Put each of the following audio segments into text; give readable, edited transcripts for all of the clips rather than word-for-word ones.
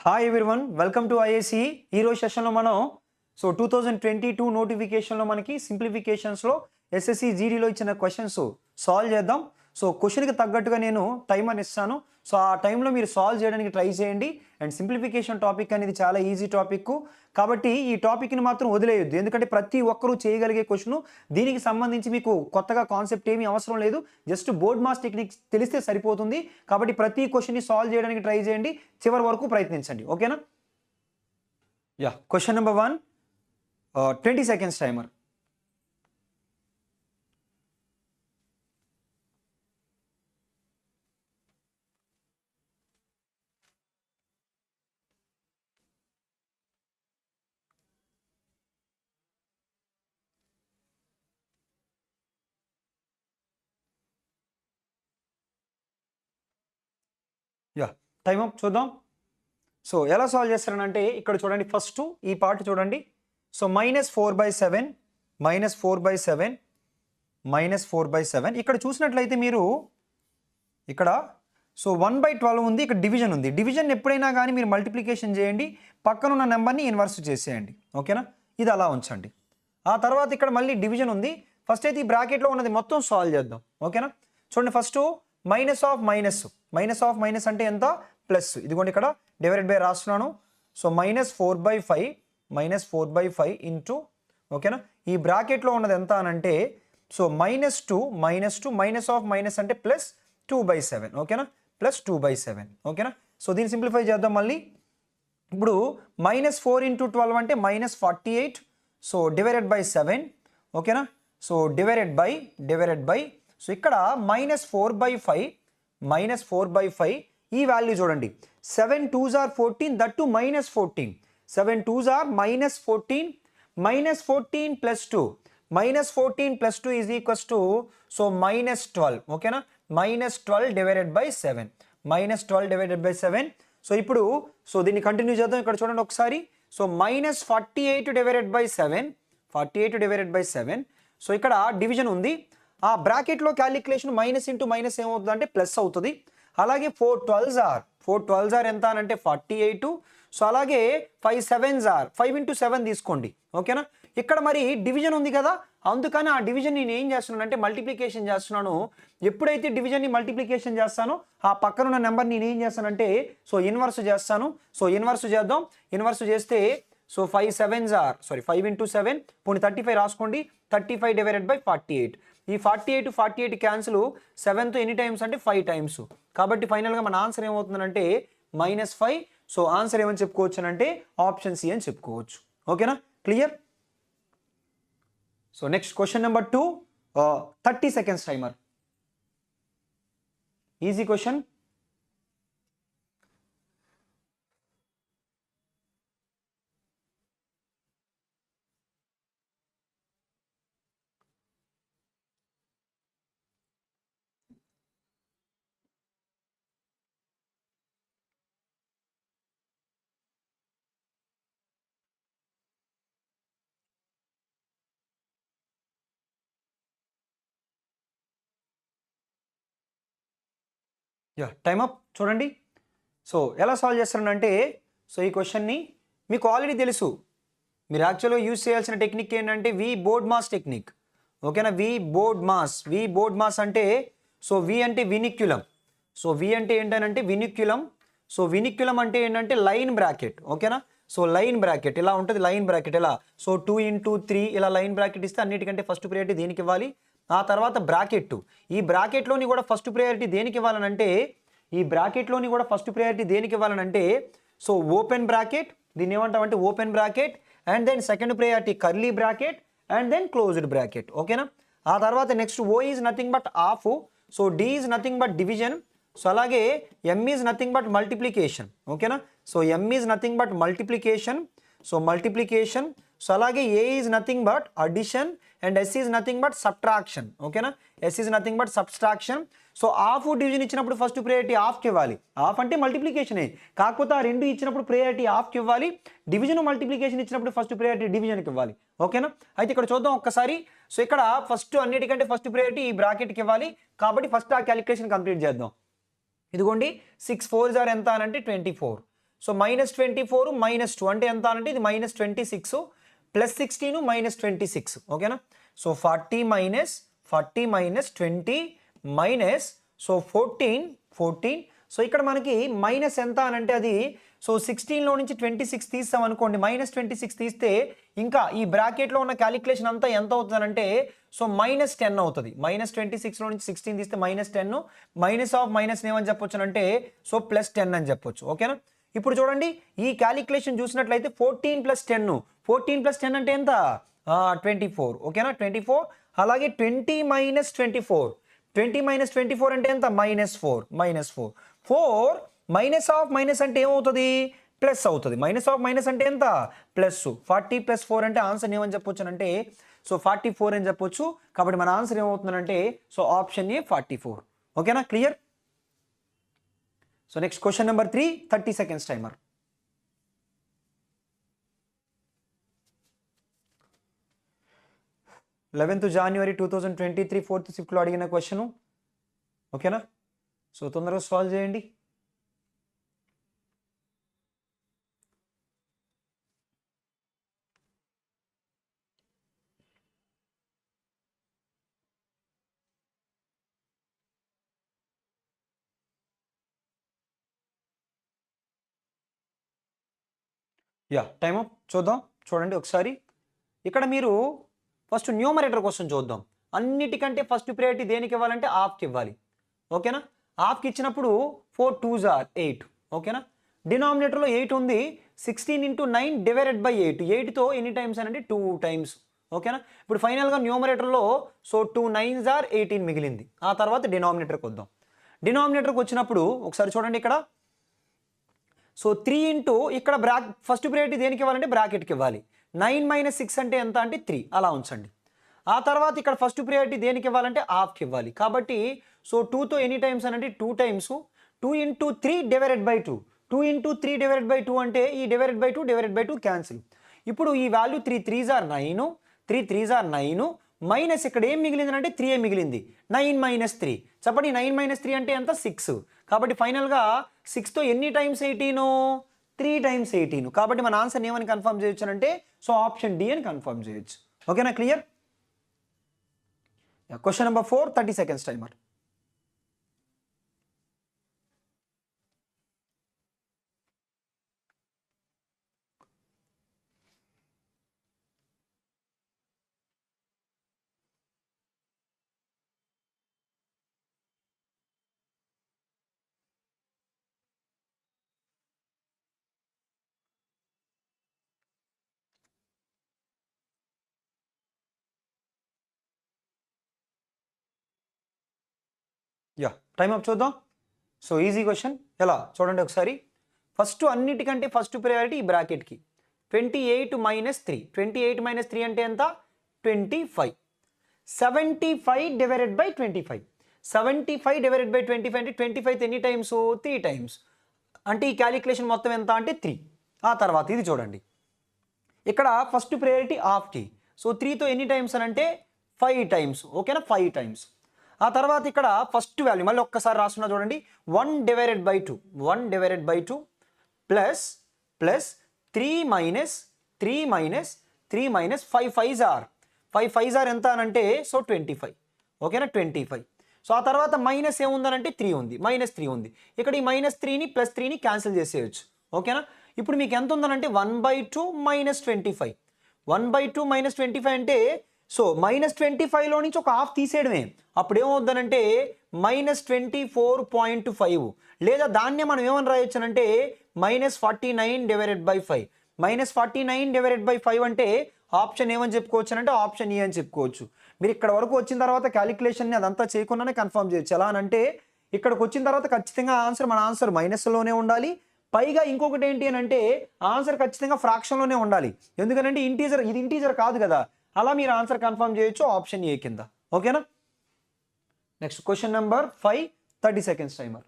Hi everyone, welcome to IAC. ఈరోజు సెషన్లో మనం 2022 నోటిఫికేషన్లో మనకి సింప్లిఫికేషన్స్లో ఎస్ఎస్సి జీడీలో ఇచ్చిన క్వశ్చన్స్ సాల్వ్ చేద్దాం. క్వశ్చన్కి తగ్గట్టుగా నేను టైమర్ ఇస్తాను. ఆ టైంలో మీరు సాల్వ్ చేయడానికి ట్రై చేయండి. అండ్ సింప్లిఫికేషన్ టాపిక్ అనేది చాలా ఈజీ టాపిక్ కాబట్టి ఈ టాపిక్ని మాత్రం వదిలేయొద్దు. ఎందుకంటే ప్రతి ఒక్కరూ చేయగలిగే క్వశ్చన్, దీనికి సంబంధించి మీకు కొత్తగా కాన్సెప్ట్ ఏమీ అవసరం లేదు. జస్ట్ బోర్డ్ మాస్ టెక్నిక్స్ తెలిస్తే సరిపోతుంది. కాబట్టి ప్రతి క్వశ్చన్ని సాల్వ్ చేయడానికి ట్రై చేయండి, చివరి వరకు ప్రయత్నించండి. ఓకేనా? Question number 1, 20 seconds timer. Time up. చూద్దాం. ఎలా సాల్వ్ చేస్తారనంటే ఇక్కడ చూడండి, ఫస్ట్ ఈ పార్ట్ చూడండి. -4/7 -4/7 ఇక్కడ చూసినట్లయితే మీరు ఇక్కడ 1/12 ఉంది, ఇక్కడ డివిజన్ ఉంది. డివిజన్ ఎప్పుడైనా కానీ మీరు మల్టిప్లికేషన్ చేయండి, పక్కనున్న నెంబర్ని ఇన్వర్స్ చేసేయండి. ఓకేనా? ఇది అలా ఉంచండి. ఆ తర్వాత ఇక్కడ మళ్ళీ డివిజన్ ఉంది. ఫస్ట్ అయితే ఈ బ్రాకెట్లో ఉన్నది మొత్తం సాల్వ్ చేద్దాం. ఓకేనా? చూడండి, ఫస్ట్ మైనస్ ఆఫ్ మైనస్ అంటే ఎంత? ప్లస్. ఇదిగోండి ఇక్కడ డివైడెడ్ బై రాస్తున్నాను. -4/5 ఇంటూ, ఓకేనా, ఈ బ్రాకెట్లో ఉన్నది ఎంత అనంటే -2 మైనస్ ఆఫ్ మైనస్ అంటే +2/7. ఓకేనా? +2/7. ఓకేనా? దీన్ని సింప్లిఫై చేద్దాం మళ్ళీ. ఇప్పుడు -4 × 12 అంటే -48. Divided by 7. ఓకేనా? డివైడెడ్ బై ఇక్కడ -4/5 ఈ వాల్యూ చూడండి. 7 2s are 14, that to -14. 7 2s are -14 +2 -14 + 2 is equals to -12. ఓకేనా? -12 డివైడెడ్ బై 7. -12 divided by 7. ఇప్పుడు దీన్ని కంటిన్యూ చేద్దాం. ఇక్కడ చూడండి ఒకసారి. -48 డివైడెడ్ బై 7. 48 divided by 7. ఇక్కడ డివిజన్ ఉంది. ఆ బ్రాకెట్లో క్యాలిక్యులేషన్ మైనస్ ఇంటూ మైనస్ ఏమవుతుంది అంటే ప్లస్ అవుతుంది. అలాగే 4 12s are ఎంత అని అంటే 48. అలాగే 5 7s are 5 × 7 తీసుకోండి. ఓకేనా? ఇక్కడ మరి డివిజన్ ఉంది కదా, అందుకని ఆ డివిజన్ నేను ఏం చేస్తున్నాను అంటే మల్టిప్లికేషన్ చేస్తున్నాను. ఎప్పుడైతే డివిజన్ని మల్టిప్లికేషన్ చేస్తానో ఆ పక్కనున్న నెంబర్ నేను ఏం చేస్తానంటే ఇన్వర్స్ చేస్తాను. ఇన్వర్స్ చేద్దాం. ఇన్వర్స్ చేస్తే 5 7s are 5 × 7 పోనీ 35 రాసుకోండి. 35 డివైడెడ్ బై 48. ఈ 48 క్యాన్సిల్. 7తో ఎన్ని టైమ్స్ అంటే 5 టైమ్స్. కాబట్టి ఫైనల్గా మన ఆన్సర్ ఏమవుతుందంటే -5. ఆన్సర్ ఏమని చెప్పుకోవచ్చు అంటే ఆప్షన్ సి అని చెప్పుకోవచ్చు. ఓకేనా? Clear? Next question number 2, 30 seconds timer. Easy question. Time up. చూడండి. ఎలా సాల్వ్ చేస్తారంటే ఈ క్వశ్చన్ని మీకు ఆల్రెడీ తెలుసు. మీరు యాక్చువల్గా యూజ్ చేయాల్సిన టెక్నిక్ ఏంటంటే వి బోర్డ్ మాస్ టెక్నిక్. ఓకేనా? వి బోర్డ్ మాస్ అంటే వి అంటే వినిక్యులం. వి అంటే ఏంటంటే వినిక్యులం. వినిక్యులం అంటే ఏంటంటే లైన్ బ్రాకెట్. ఓకేనా? లైన్ బ్రాకెట్ ఇలా ఉంటుంది. లైన్ బ్రాకెట్ ఇలా 2 × 3 ఇలా లైన్ బ్రాకెట్ ఇస్తే అన్నిటికంటే ఫస్ట్ ప్రియారిటీ దేనికి ఇవ్వాలి? ఆ తర్వాత బ్రాకెట్. ఈ బ్రాకెట్లోని కూడా ఫస్ట్ ప్రియారిటీ దేనికి ఇవ్వాలనంటే ఓపెన్ బ్రాకెట్. దీన్ని ఏమంటామంటే open bracket. And then second priority curly bracket. And then closed bracket. ఓకేనా? ఆ తర్వాత next O is nothing but half. D is nothing but division. అలాగే M is nothing but multiplication. ఓకేనా? M is nothing but multiplication. Multiplication. అలాగే A is nothing but addition. And S is nothing but subtraction. ఓకేనా? S is nothing but subtraction. Half division ఇచ్చినప్పుడు first priority హాఫ్కి ఇవ్వాలి. Half అంటే మల్టిప్లికేషనే, కాకపోతే ఆ రెండు ఇచ్చినప్పుడు ప్రియారిటీ హాఫ్కి ఇవ్వాలి. డివిజన్ మల్టిప్లికేషన్ ఇచ్చినప్పుడు ఫస్ట్ ప్రియారిటీ డివిజన్కి ఇవ్వాలి. ఓకేనా? అయితే ఇక్కడ చూద్దాం ఒక్కసారి. ఇక్కడ ఫస్ట్ అన్నిటికంటే ఫస్ట్ ప్రియారిటీ ఈ బ్రాకెట్కి ఇవ్వాలి. కాబట్టి ఫస్ట్ ఆ క్యాలిక్యులేషన్ కంప్లీట్ చేద్దాం. ఇదిగోండి 6 4s are ఎంత అని అంటే 24. సో -24 -2 అంటే ఎంత అంటే ఇది -26 +16 -26 ఓకేనా. So 40 minus 20 minus so 14. So ఇక్కడ మనకి మైనస్ ఎంత అని అంటే అది సో 16లో నుంచి 26 తీస్తాం అనుకోండి, -26 తీస్తే ఇంకా ఈ బ్రాకెట్లో ఉన్న క్యాలిక్యులేషన్ అంతా ఎంత అవుతుందంటే సో -10 అవుతుంది. -26లో నుంచి 16 తీస్తే -10, మైనస్ ఆఫ్ మైనస్ ఏమని చెప్పొచ్చు అంటే సో +10 అని చెప్పొచ్చు ఓకేనా. ఇప్పుడు చూడండి ఈ క్యాలిక్యులేషన్ చూసినట్లయితే 14 + 10 అంటే ఎంత 24 ఓకేనా. 24 అలాగే 20 - 24 అంటే ఎంత -4 4 మైనస్ ఆఫ్ మైనస్ అంటే ఏమవుతుంది ప్లస్ అవుతుంది. మైనస్ ఆఫ్ మైనస్ అంటే ఎంత ప్లస్. 40 + 4 అంటే ఆన్సర్ ఏమని చెప్పొచ్చు అంటే సో 44 అని చెప్పొచ్చు. కాబట్టి మన ఆన్సర్ ఏమవుతుందంటే సో ఆప్షన్ ఏ 44 ఓకేనా. Clear. So next question number 3, 30 seconds timer. January 11, 2023 4th షిఫ్ట్లో అడిగిన క్వశ్చన్ ఓకేనా. సో తొందరగా సాల్వ్ చేయండి. Time up. చూడండి ఒకసారి. ఇక్కడ మీరు ఫస్ట్ న్యూమరేటర్ క్వశ్చన్ చూద్దాం. అన్నిటికంటే ఫస్ట్ ప్రయారిటీ దేనికి ఇవ్వాలంటే హాఫ్కి ఇవ్వాలి ఓకేనా. హాఫ్కి ఇచ్చినప్పుడు 4 2s are 8 ఓకేనా. డినామినేటర్లో 8 ఉంది, 16 × 9 ÷ 8. 8తో ఎన్ని టైమ్స్ అని అంటే 2 times ఓకేనా. ఇప్పుడు ఫైనల్గా న్యూమరేటర్లో సో 2 9s are 18 మిగిలింది. ఆ తర్వాత డినామినేటర్కి వద్దాం. డినామినేటర్కి వచ్చినప్పుడు ఒకసారి చూడండి ఇక్కడ సో 3 ఇంటూ ఇక్కడ ఫస్ట్ ప్రయారిటీ దేనికి ఇవ్వాలంటే బ్రాకెట్కి ఇవ్వాలి. 9 - 6 అంటే ఎంత అంటే 3 అలా ఉంచండి. ఆ తర్వాత ఇక్కడ ఫస్ట్ ప్రయారిటీ దేనికి ఇవ్వాలంటే హాఫ్కి ఇవ్వాలి. కాబట్టి సో 2తో ఎన్ని టైమ్స్ అని అంటే 2 times 2 × 3 ÷ 2. 2 × 3 ÷ 2 అంటే ఈ /2 క్యాన్సిల్. ఇప్పుడు ఈ value 3 3s are 9, 3 3s are 9 minus ఇక్కడ ఏం మిగిలింది అంటే 3 మిగిలింది. 9 - 3 చెప్పండి. 9 - 3 అంటే ఎంత 6. కాబట్టి ఫైనల్గా 6తో ఎన్ని టైమ్స్ 18 3 times 18. కాబట్టి మన ఆన్సర్ ఏమని కన్ఫర్మ్ చేయొచ్చు అంటే సో ఆప్షన్ డి అని కన్ఫర్మ్ చేయొచ్చు ఓకేనా. Clear. Question number 4, 30 seconds timer. Time up చూద్దాం. So easy question. ఎలా చూడండి ఒకసారి. ఫస్ట్ అన్నిటికంటే ఫస్ట్ ప్రయారిటీ ఈ బ్రాకెట్కి 28 - 3. 28 - 3 అంటే ఎంత 25. 75 / 25. 75 / 25 అంటే 25 ఎన్ని టైమ్స్ 3 times. అంటే ఈ క్యాలిక్యులేషన్ మొత్తం ఎంత అంటే 3. ఆ తర్వాత ఇది చూడండి. ఇక్కడ ఫస్ట్ ప్రయారిటీ హాఫ్కి. సో 3తో ఎన్ని టైమ్స్ అని అంటే 5 times ఓకేనా. 5 times. ఆ తర్వాత ఇక్కడ ఫస్ట్ వాల్యూ మళ్ళీ ఒక్కసారి రాస్తున్నా చూడండి. 1 / 2 ప్లస్ 3 - 5 5s are ఎంత అని అంటే సో 25 ఓకేనా. 25. సో ఆ తర్వాత మైనస్ ఏముందనంటే 3 ఉంది, -3 ఉంది. ఇక్కడ ఈ -3ని +3ని క్యాన్సిల్ చేసేయచ్చు ఓకేనా. ఇప్పుడు మీకు ఎంత ఉందనంటే 1/2 - 25. 1/2 - 25 అంటే సో -25లో నుంచి ఒక హాఫ్ తీసేయడమే. అప్పుడు ఏమవుద్దనంటే -24.5 లేదా దాన్నే మనం ఏమని రాయొచ్చునంటే -49 / 5. -49 / 5 అంటే ఆప్షన్ ఏమని చెప్పుకోవచ్చు అంటే ఆప్షన్ ఏ అని చెప్పుకోవచ్చు. మీరు ఇక్కడ వరకు వచ్చిన తర్వాత క్యాలిక్యులేషన్ని అదంతా చేయకుండానే కన్ఫర్మ్ చేయొచ్చు. ఎలా అంటే ఇక్కడికి వచ్చిన తర్వాత ఖచ్చితంగా మన ఆన్సర్ మైనస్లోనే ఉండాలి. పైగా ఇంకొకటి ఏంటి అని అంటే ఆన్సర్ ఖచ్చితంగా ఫ్రాక్షన్లోనే ఉండాలి. ఎందుకంటే ఇది ఇంటీజర్ కాదు కదా. అలా మీరు ఆన్సర్ కన్ఫర్మ్ చేయొచ్చు ఆప్షన్ ఏ కింద ఓకేనా. Next question number 5, 30 seconds timer.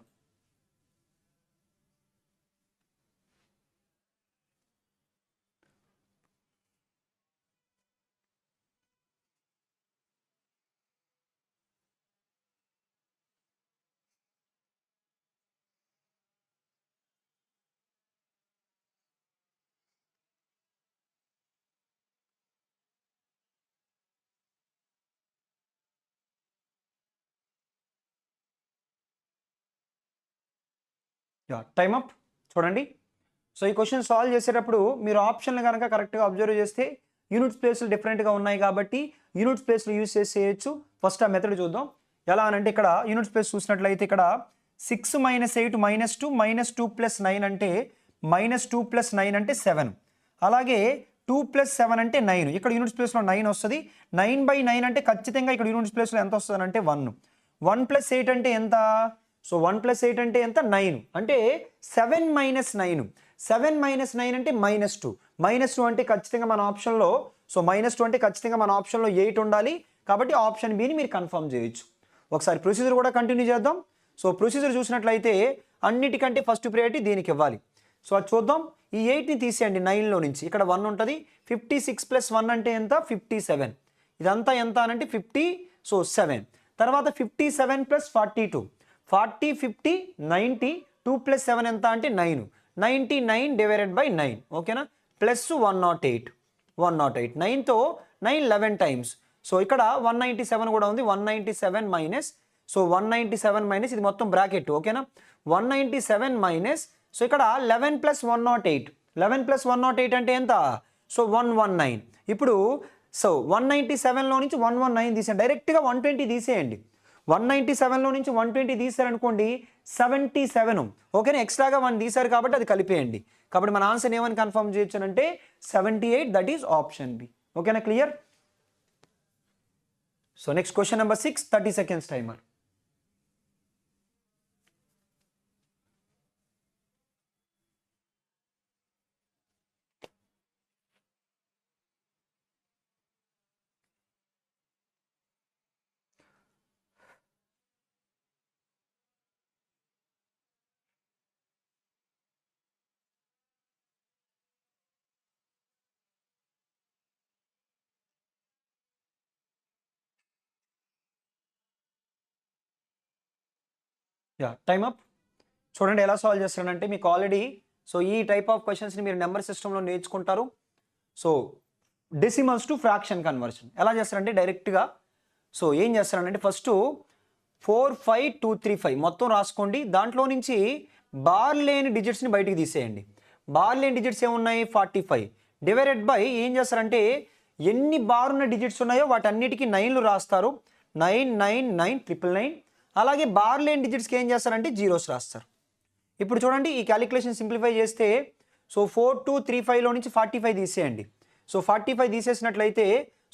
Yeah time up. చూడండి, సో ఈ క్వశ్చన్ సాల్వ్ చేసేటప్పుడు మీరు ఆప్షన్లు కనుక కరెక్ట్గా అబ్జర్వ్ చేస్తే యూనిట్స్ ప్లేస్లు డిఫరెంట్గా ఉన్నాయి కాబట్టి యూనిట్స్ ప్లేస్లు యూజ్ చేసి చేయొచ్చు. ఫస్ట్ ఆ మెథడ్ చూద్దాం. ఎలా అనంటే ఇక్కడ యూనిట్స్ ప్లేస్ చూసినట్లయితే ఇక్కడ 6 - 8 -2 -2 + 9 అంటే -2 + 9 అంటే 7. అలాగే 2 + 7 అంటే 9. ఇక్కడ యూనిట్స్ ప్లేస్లో 9 వస్తుంది. 9/9 అంటే ఖచ్చితంగా ఇక్కడ యూనిట్స్ ప్లేస్లో ఎంత వస్తుంది అంటే 1. 1 + 8 అంటే ఎంత? సో 1 + 8 అంటే ఎంత? 9. అంటే 7 - 9. 7 - 9 అంటే -2. -2 అంటే ఖచ్చితంగా మన ఆప్షన్లో, సో -2 అంటే ఖచ్చితంగా మన ఆప్షన్లో 8 ఉండాలి. కాబట్టి ఆప్షన్ బిని మీరు కన్ఫర్మ్ చేయొచ్చు. ఒకసారి ప్రొసీజర్ కూడా కంటిన్యూ చేద్దాం. సో ప్రొసీజర్ చూసినట్లయితే అన్నిటికంటే ఫస్ట్ ప్రియారిటీ దీనికి ఇవ్వాలి. సో అది చూద్దాం. ఈ 8ని తీసేయండి 9లో నుంచి. ఇక్కడ 1 ఉంటుంది. 56 + 1 అంటే ఎంత? 57. ఇదంతా ఎంత అనంటే 50. సో 7. తర్వాత 57 + 42. 40, 50, 90. 2 + 7 ఎంత అంటే 9. 99/9. ఓకేనా? ప్లస్ 108. 9తో 9 11 టైమ్స్. సో ఇక్కడ 197 కూడా ఉంది. 197 మైనస్, సో 197 మైనస్ ఇది మొత్తం బ్రాకెట్. ఓకేనా? 197 మైనస్, సో ఇక్కడ 11 + 108. 11 + 108 అంటే ఎంత? సో 119. ఇప్పుడు సో 197లో నుంచి 119 తీసేయండి. డైరెక్ట్గా 120 తీసేయండి. 197లో నుంచి 120 తీసారనుకోండి 77. ఓకేనా? ఎక్స్ట్రాగా 1 తీసారు కాబట్టి అది కలిపేయండి. కాబట్టి మన ఆన్సర్ ఏమని కన్ఫర్మ్ చేయొచ్చు అంటే 78. That is option B. ఓకేనా? Clear? So next question number 6, 30 seconds timer. Yeah time up. చూడండి ఎలా సాల్వ్ చేస్తానంటే మీకు ఆల్రెడీ సో ఈ టైప్ ఆఫ్ క్వశ్చన్స్ని మీరు నెంబర్ సిస్టంలో నేర్చుకుంటారు. So decimals to fraction conversion ఎలా చేస్తారంటే డైరెక్ట్గా సో ఏం చేస్తారంటే ఫస్ట్ 4, 5, 2, 3, 5 మొత్తం రాసుకోండి. దాంట్లో నుంచి బార్ లేని డిజిట్స్ని బయటికి తీసేయండి. బార్ లేని డిజిట్స్ ఏమున్నాయి? 45 డివైడెడ్ బై ఏం చేస్తారంటే ఎన్ని బార్ ఉన్న డిజిట్స్ ఉన్నాయో వాటన్నిటికీ 9లు రాస్తారు. 9, 9, 9, 999. అలాగే బార్ లేని డిజిట్స్కి ఏం చేస్తారంటే జీరోస్ రాస్తారు. ఇప్పుడు చూడండి ఈ క్యాలిక్యులేషన్ సింప్లిఫై చేస్తే సో 4235లో నుంచి 45 తీసేయండి. సో 45 తీసేసినట్లయితే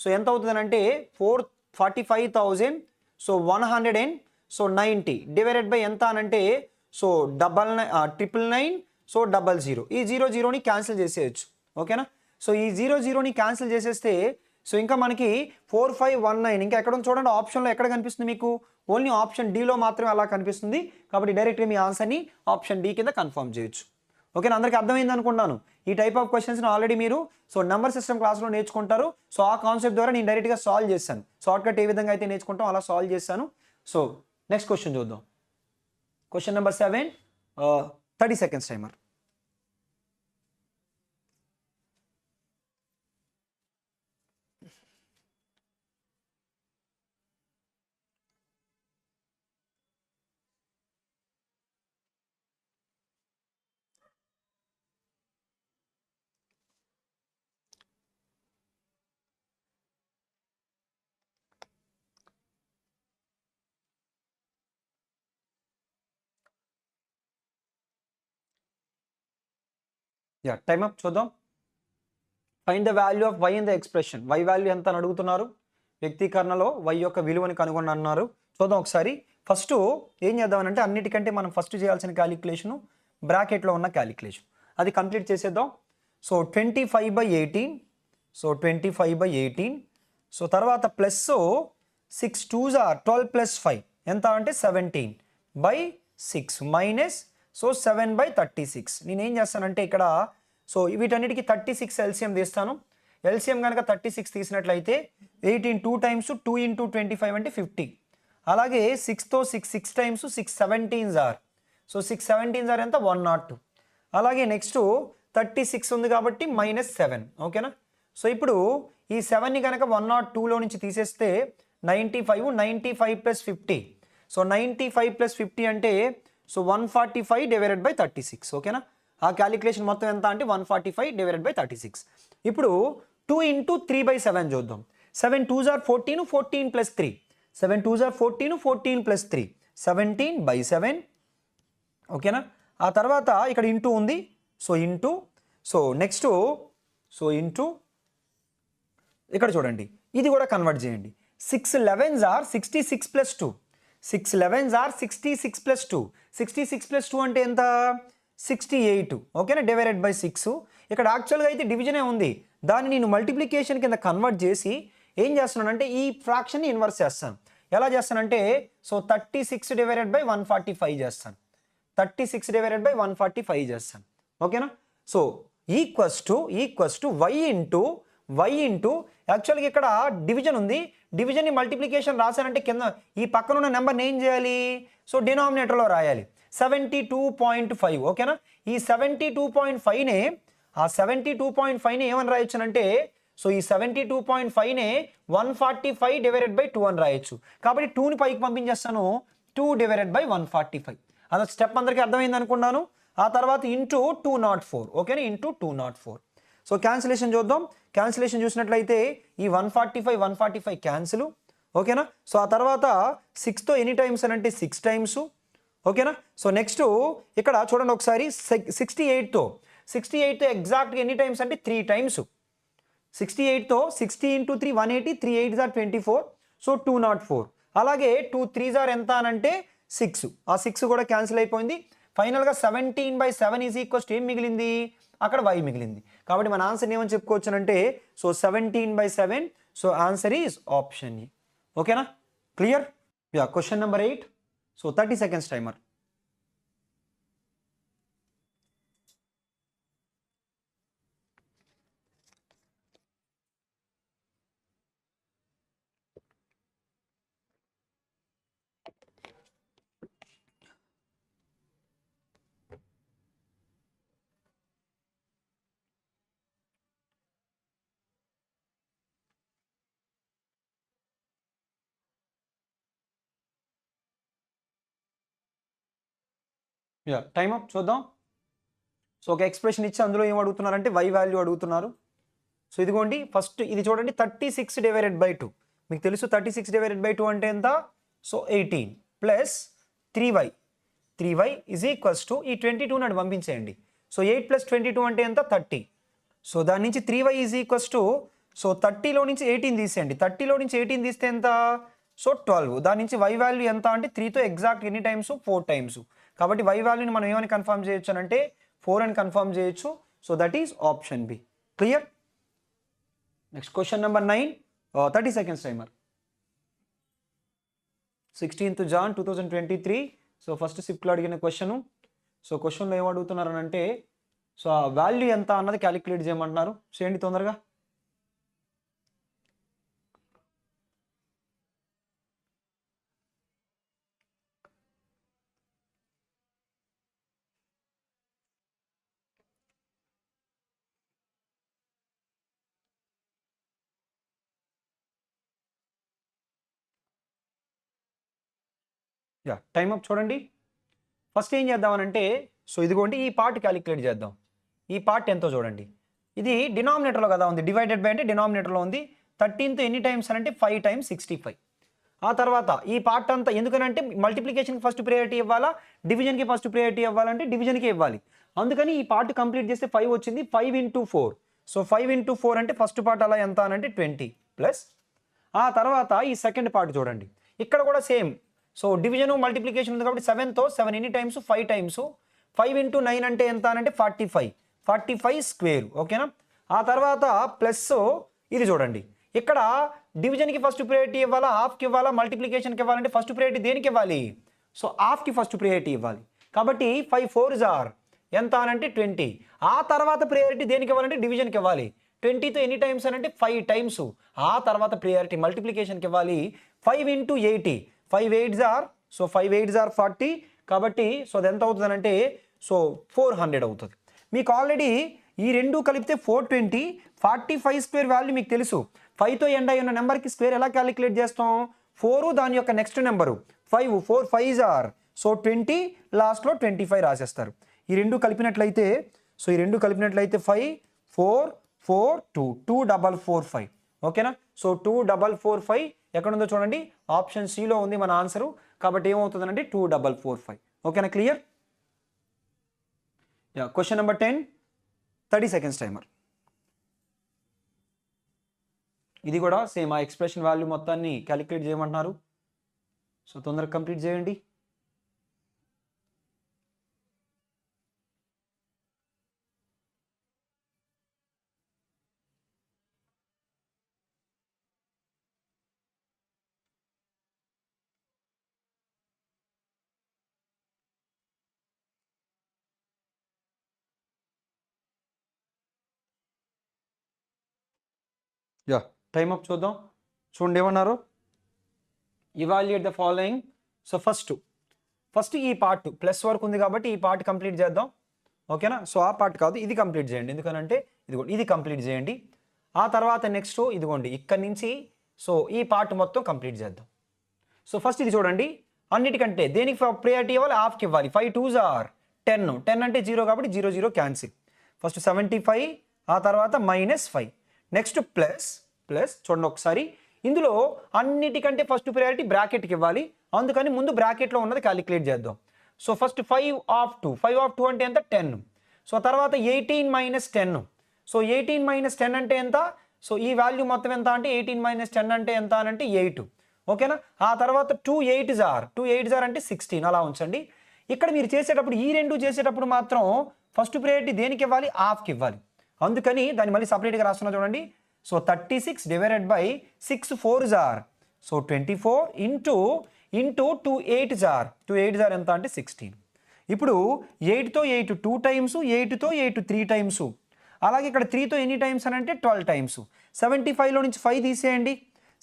సో ఎంత అవుతుందనంటే 45,000 సో 190 డివైడెడ్ బై ఎంత అనంటే సో 999 సో 00. ఈ 00ని క్యాన్సిల్ చేసేయచ్చు. ఓకేనా? సో ఈ 00ని క్యాన్సిల్ చేసేస్తే సో ఇంకా మనకి 4519 ఇంకా ఎక్కడ ఉంది చూడండి. ఆప్షన్లో ఎక్కడ కనిపిస్తుంది మీకు? ఓన్లీ ఆప్షన్ డీలో మాత్రమే అలా కనిపిస్తుంది. కాబట్టి డైరెక్ట్గా మీ ఆన్సర్ని ఆప్షన్ డి కింద కన్ఫర్మ్ చేయొచ్చు. ఓకేనా? అందరికీ అర్థమైంది అనుకుంటున్నాను. ఈ టైప్ ఆఫ్ క్వశ్చన్స్ని ఆల్రెడీ మీరు సో నెంబర్ సిస్టమ్ క్లాస్లో నేర్చుకుంటారు. సో ఆ కాన్సెప్ట్ ద్వారా నేను డైరెక్ట్గా సాల్వ్ చేశాను. షార్ట్కట్ ఏ విధంగా అయితే నేర్చుకుంటాం అలా సాల్వ్ చేశాను. సో నెక్స్ట్ క్వశ్చన్ చూద్దాం. Question number 7, 30 seconds timer. Yeah time up. చూద్దాం. Find the value of y in the expression. Y value ఎంత అని అడుగుతున్నారు. వ్యక్తీకరణలో వై యొక్క విలువని కనుగొని అన్నారు. చూద్దాం ఒకసారి. ఫస్ట్ ఏం చేద్దామనంటే అన్నిటికంటే మనం ఫస్ట్ చేయాల్సిన క్యాలిక్యులేషను బ్రాకెట్లో ఉన్న క్యాలిక్యులేషన్ అది కంప్లీట్ చేసేద్దాం. సో 25/18. సో 25/18. సో తర్వాత ప్లస్ 6 2s are 12 + 5 ఎంత అంటే 17/6 మైనస్ సో 7/36. నేనేం చేస్తానంటే ఇక్కడ సో వీటన్నిటికీ 36 ఎల్సిఎం తీస్తాను. ఎల్సిఎం కనుక 36 తీసినట్లయితే 18 2 times 2 × 25 అంటే 50. అలాగే 6తో 6 times 6 17s are. So 6 17s are ఎంత? 102. అలాగే నెక్స్ట్ 36 ఉంది కాబట్టి -7. ఓకేనా? సో ఇప్పుడు ఈ 7ని కనుక 102లో నుంచి తీసేస్తే 95 + 50. సో 95 + 50 అంటే సో 145 డివైడెడ్ బై 36 ఓకేనా. ఆ క్యాలిక్యులేషన్ మొత్తం ఎంత అంటే 145 డివైడెడ్ బై 36. ఇప్పుడు 2 ఇంటూ 3/7 చూద్దాం. 7 2s are 14, 14 plus 3, 7 2s are 14, 14 plus 3 17/7 ఓకేనా. ఆ తర్వాత ఇక్కడ ఇంటూ ఉంది, so into, so next so into ఇక్కడ చూడండి ఇది కూడా కన్వర్ట్ చేయండి. 6 11s are 66 plus 2, 6 11s are 66 plus 2, 66 plus 2 అంటే ఎంత 68 ఓకేనా డివైడెడ్ బై 6. ఇక్కడ యాక్చువల్గా అయితే డివిజనే ఉంది, దాన్ని నేను మల్టిప్లికేషన్ కింద కన్వర్ట్ చేసి ఏం చేస్తున్నానంటే ఈ ఫ్రాక్షన్ని ఇన్వర్స్ చేస్తాను. ఎలా చేస్తానంటే సో 36 డివైడెడ్ బై 145 చేస్తాను, 36 డివైడెడ్ బై 145 చేస్తాను ఓకేనా. So equals to y into యాక్చువల్గా ఇక్కడ డివిజన్ ఉంది, డివిజన్ని మల్టిప్లికేషన్ రాశానంటే కింద ఈ పక్కన ఉన్న నెంబర్ని ఏం చేయాలి, సో డినామినేటర్లో రాయాలి 72.5 ఓకేనా. ఈ 72.5నే ఆ 72.5ని ఏమని రాయొచ్చునంటే సో ఈ 72.5నే 145 డివైడెడ్ బై 2 అని రాయొచ్చు. కాబట్టి 2ని పైకి పంపించేస్తాను, 2 డివైడెడ్ బై 145. అదొక స్టెప్ అందరికీ అర్థమైంది అనుకున్నాను. ఆ తర్వాత ఇంటూ 204 ఓకేనా, ఇంటూ 204. సో క్యాన్సిలేషన్ చూద్దాం. క్యాన్సిలేషన్ చూసినట్లయితే ఈ 145 క్యాన్సిల్ ఓకేనా. సో ఆ తర్వాత 6తో ఎనీ టైమ్స్ అని అంటే 6 టైమ్స్ ఓకేనా. సో నెక్స్ట్ ఇక్కడ చూడండి ఒకసారి 68తో ఎగ్జాక్ట్గా ఎన్ని టైమ్స్ అంటే 3 టైమ్స్. 68తో 60 ఇంటూ 3 180, 3 8s are 24, సో 204. అలాగే 2 3s are ఎంత అని అంటే 6, ఆ 6 కూడా క్యాన్సిల్ అయిపోయింది. ఫైనల్గా 17/7 ఈజ్ ఈక్వల్స్ ఏం మిగిలింది, అక్కడ y మిగిలింది. కాబట్టి మన ఆన్సర్ ఏమని చెప్పుకోవచ్చు అంటే so 17/7. So answer is option A ఓకేనా. Clear. Yeah question number 8. So 30 seconds timer. Yeah time up చూద్దాం. సో ఒక ఎక్స్ప్రెషన్ ఇచ్చి అందులో ఏం అడుగుతున్నారంటే y వాల్యూ అడుగుతున్నారు. సో ఇదిగోండి ఫస్ట్ ఇది చూడండి 36 డివైడెడ్ బై 2 మీకు తెలుసు 36 డివైడెడ్ బై 2 అంటే ఎంత, so 18 plus 3y is equals to ఈ 22 నాడు పంపించేయండి. సో 8 ప్లస్ 22 అంటే ఎంత 30. సో దాని నుంచి 3y is equals to so 30లో నుంచి 18 తీసేయండి, 30లో నుంచి 18 తీస్తే ఎంత సో 12. దాని నుంచి y వాల్యూ ఎంత అంటే 3తో ఎగ్జాక్ట్ ఎన్ని టైమ్స్ 4 టైమ్స్. కాబట్టి y వాల్యూని మనం ఏమని కన్ఫర్మ్ చేయొచ్చు అంటే 4 అని కన్ఫర్మ్ చేయొచ్చు. So that is option B. Clear. Next question number 9. 30 seconds timer. 16th Jan 2023. So first సిప్లో అడిగిన క్వశ్చన్. సో క్వశ్చన్లో ఏం అడుగుతున్నారు అని అంటే సో ఆ వాల్యూ ఎంత అన్నది క్యాలిక్యులేట్ చేయమంటున్నారు. చేయండి తొందరగా. యా టైమ్ అప్ చూడండి. ఫస్ట్ ఏం చేద్దామనంటే సో ఇదిగోండి ఈ పార్ట్ క్యాలిక్యులేట్ చేద్దాం. ఈ పార్ట్ ఎంతో చూడండి, ఇది డినామినేటర్లో కదా ఉంది, డివైడెడ్ బై అంటే డినామినేటర్లో ఉంది. 13తో ఎన్ని టైమ్స్ అని అంటే 5 times 65. ఆ తర్వాత ఈ పార్ట్ అంతా ఎందుకనంటే మల్టిప్లికేషన్కి ఫస్ట్ ప్రయారిటీ ఇవ్వాలా, డివిజన్కి ఫస్ట్ ప్రయారిటీ ఇవ్వాలంటే డివిజన్కి ఇవ్వాలి. అందుకని ఈ పార్ట్ కంప్లీట్ చేస్తే 5 వచ్చింది. 5 into 4. సో 5 into 4 అంటే ఫస్ట్ పార్ట్ అలా ఎంత అనంటే 20 ప్లస్ ఆ తర్వాత ఈ సెకండ్ పార్ట్ చూడండి, ఇక్కడ కూడా సేమ్. సో డివిజన్ మల్టిప్లికేషన్ ఉంది కాబట్టి 7తో 7 ఎన్ని టైమ్స్ 5 టైమ్స్. 5 into 9 అంటే ఎంత అంటే 45 స్క్వేర్ ఓకేనా. ఆ తర్వాత ప్లస్ ఇది చూడండి, ఇక్కడ డివిజన్కి ఫస్ట్ ప్రయారిటీ ఇవ్వాలా, హాఫ్కి ఇవ్వాలా, మల్టిప్లికేషన్కి ఇవ్వాలంటే ఫస్ట్ ప్రయారిటీ దేనికి ఇవ్వాలి, సో హాఫ్కి ఫస్ట్ ప్రయారిటీ ఇవ్వాలి. కాబట్టి 5 4s are ఎంత అనంటే 20. ఆ తర్వాత ప్రయారిటీ దేనికి ఇవ్వాలంటే డివిజన్కి ఇవ్వాలి. 20తో ఎన్ని టైమ్స్ అనంటే 5 times. ఆ తర్వాత ప్రయారిటీ మల్టిప్లికేషన్కి ఇవ్వాలి. 5 into 80, 5 8s are so 5 8s are 40. కాబట్టి సో అది ఎంత అవుతుంది అంటే సో 400 అవుతుంది. మీకు ఆల్రెడీ ఈ రెండు కలిపితే 420. 45 స్క్వేర్ వాల్యూ మీకు తెలుసు. 5తో ఎండ్ అయి ఉన్న నెంబర్కి స్క్వేర్ ఎలా క్యాలిక్యులేట్ చేస్తాం, 4 దాని యొక్క next number 5, 4 5s are so 20 లాస్ట్లో 25 రాసేస్తారు. ఈ రెండు కలిపినట్లయితే 5 4 4 2 2445. ఓకేనా? సో 2445 ఎక్కడ ఉందో చూడండి, ఆప్షన్ సిలో ఉంది మన ఆన్సరు. కాబట్టి ఏమవుతుందంటే 2445. ఓకేనా? Clear? Yeah, question number 10, 30 seconds timer. ఇది కూడా సేమ్ ఆ ఎక్స్ప్రెషన్ వాల్యూ మొత్తాన్ని క్యాలిక్యులేట్ చేయమంటున్నారు. సో తొందరగా కంప్లీట్ చేయండి. యా, టైమ్ అప్ చూద్దాం. చూడండి ఏమన్నారు, evaluate the following. So first ఈ పార్ట్ ప్లస్ వరకు ఉంది కాబట్టి ఈ పార్ట్ కంప్లీట్ చేద్దాం. ఓకేనా? సో ఆ పార్ట్ కాదు, ఇది కంప్లీట్ చేయండి. ఎందుకనంటే ఇది కంప్లీట్ చేయండి. ఆ తర్వాత నెక్స్ట్ ఇదిగోండి ఇక్కడి నుంచి సో ఈ పార్ట్ మొత్తం కంప్లీట్ చేద్దాం. సో ఫస్ట్ ఇది చూడండి, అన్నిటికంటే దేనికి ప్రియారిటీ ఇవ్వాలి? హాఫ్కి ఇవ్వాలి. 5 2s are 10. 10 అంటే 0 కాబట్టి 0 0 క్యాన్సిల్. ఫస్ట్ 75, ఆ తర్వాత -5, నెక్స్ట్ ప్లస్ చూడండి ఒకసారి. ఇందులో అన్నిటికంటే ఫస్ట్ ప్రయారిటీ బ్రాకెట్కి ఇవ్వాలి, అందుకని ముందు బ్రాకెట్లో ఉన్నది క్యాలిక్యులేట్ చేద్దాం. సో ఫస్ట్ 5 of 2 అంటే ఎంత? 10. సో తర్వాత 18 - 10. సో 18 - 10 అంటే ఎంత? సో ఈ వాల్యూ మొత్తం ఎంత అంటే 18 - 10 అంటే ఎంత అని అంటే 8. ఓకేనా? ఆ తర్వాత 2 8s are అంటే 16. అలా ఉంచండి. ఇక్కడ మీరు చేసేటప్పుడు ఈ రెండు చేసేటప్పుడు మాత్రం ఫస్ట్ ప్రయారిటీ దేనికి ఇవ్వాలి? హాఫ్కి ఇవ్వాలి. అందుకని దాన్ని మళ్ళీ సపరేట్గా రాస్తున్నా చూడండి. So 36 divided by 6 4s are. So 24 into 2 8s are. 2 8s are ఎంత అంటే 16. ఇప్పుడు 8తో 8 2 టైమ్స్, 8తో 8 3 టైమ్స్. అలాగే ఇక్కడ 3తో ఎన్ని టైమ్స్ అని అంటే 12 టైమ్స్. 75లో నుంచి 5 తీసేయండి.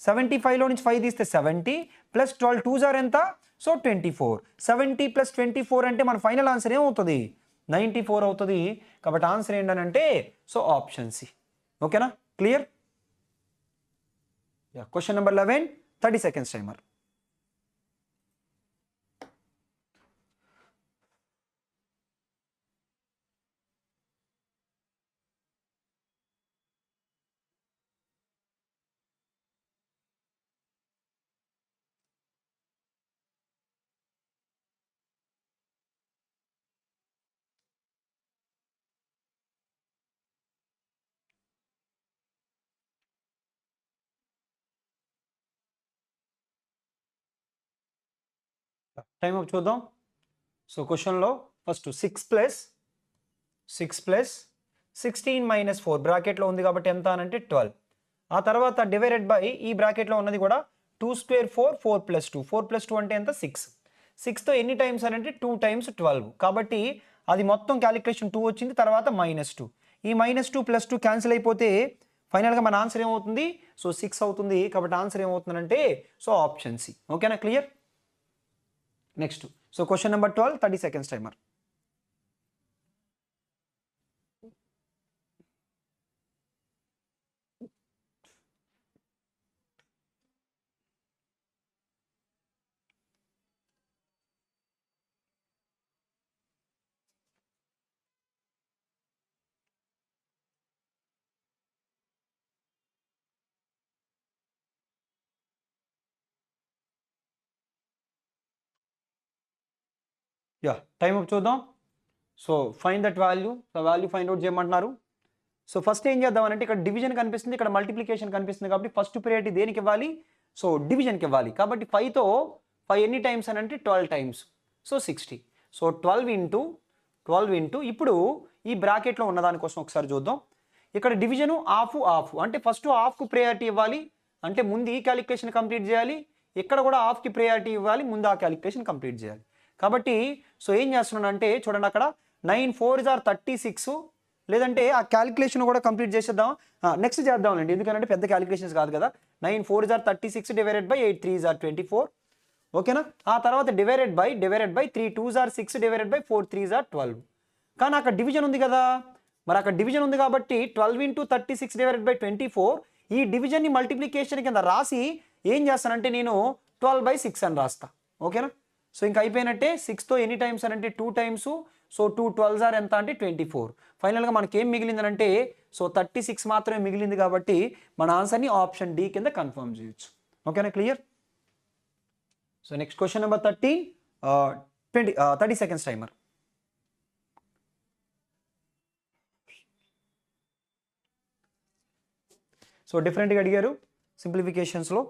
75లో నుంచి 5 తీస్తే 70 ప్లస్ 12 2s are ఎంత? సో 24. 70 ప్లస్ 24 అంటే మన ఫైనల్ ఆన్సర్ ఏమవుతుంది? 94 అవుతుంది. కాబట్టి ఆన్సర్ ఏంటనంటే సో ఆప్షన్ సి. ఓకేనా? Clear? Yeah, question number 11, 30 seconds timer. Time up చూద్దాం. సో క్వశ్చన్లో ఫస్ట్ 6 ప్లస్ 16 - 4 బ్రాకెట్లో ఉంది కాబట్టి ఎంత అనంటే 12. ఆ తర్వాత డివైడెడ్ బై ఈ బ్రాకెట్లో ఉన్నది కూడా 2 square 4 4 + 2. 4 + 2 అంటే ఎంత? 6. 6తో ఎన్ని టైమ్స్ అని అంటే 2 times 12. కాబట్టి అది మొత్తం క్యాలిక్యులేషన్ 2 వచ్చింది, తర్వాత -2. ఈ -2 + 2 క్యాన్సిల్ అయిపోతే ఫైనల్గా మన ఆన్సర్ ఏమవుతుంది? సో 6 అవుతుంది. కాబట్టి ఆన్సర్ ఏమవుతుందంటే సో ఆప్షన్ సి. ఓకేనా? Clear? Next so question number 12, 30 seconds timer. Yeah, time up చూద్దాం. So find that value. So value find out చేయమంటున్నారు. సో ఫస్ట్ ఏం చేద్దామనంటే ఇక్కడ డివిజన్ కనిపిస్తుంది, ఇక్కడ మల్టిప్లికేషన్ కనిపిస్తుంది. కాబట్టి ఫస్ట్ ప్రయారిటీ దేనికి ఇవ్వాలి? సో డివిజన్కి ఇవ్వాలి. కాబట్టి 5తో 5 ఎన్ని టైమ్స్ అని అంటే 12 టైమ్స్. సో 60. సో 12 ఇంటూ ఇప్పుడు ఈ బ్రాకెట్లో ఉన్న దానికోసం ఒకసారి చూద్దాం. ఇక్కడ డివిజను హాఫ్ అంటే ఫస్ట్ హాఫ్కు ప్రయారిటీ ఇవ్వాలి, అంటే ముందు ఈ క్యాలిక్యులేషన్ కంప్లీట్ చేయాలి. ఇక్కడ కూడా హాఫ్కి ప్రయారిటీ ఇవ్వాలి, ముందు ఆ క్యాలిక్యులేషన్ కంప్లీట్ చేయాలి. కాబట్టి సో ఏం చేస్తున్నాను అంటే చూడండి, అక్కడ 9 4s are 36. లేదంటే ఆ క్యాలిక్యులేషన్ కూడా కంప్లీట్ చేసేద్దాం. నెక్స్ట్ చేద్దామండి, ఎందుకంటే పెద్ద క్యాలిక్యులేషన్స్ కాదు కదా. 9 4s are 36 divided by 8 3s are 24. ఓకేనా? ఆ తర్వాత divided by 3 2s are 6 divided by 4 3s are 12. కానీ అక్కడ డివిజన్ ఉంది కదా, మరి అక్కడ డివిజన్ ఉంది కాబట్టి 12 ఇంటూ 36 డివైడెడ్ బై 24 ఈ డివిజన్ని మల్టిప్లికేషన్ కింద రాసి ఏం చేస్తానంటే నేను 12/6 అని రాస్తా. ఓకేనా? సో ఇంకా అయిపోయినట్టే. 6తో ఎన్ని టైమ్స్ అని అంటే 2 టైమ్స్. సో 2 12s ఆర్ ఎంత అంటే 24. ఫైనల్గా మనకి ఏం మిగిలిందనంటే సో 36 మాత్రమే మిగిలింది కాబట్టి మన ఆన్సర్ని ఆప్షన్ డి కింద కన్ఫర్మ్ చేయొచ్చు. ఓకేనా, clear? So next question number 30 seconds timer. So డిఫరెంట్గా అడిగారు సింప్లిఫికేషన్స్లో.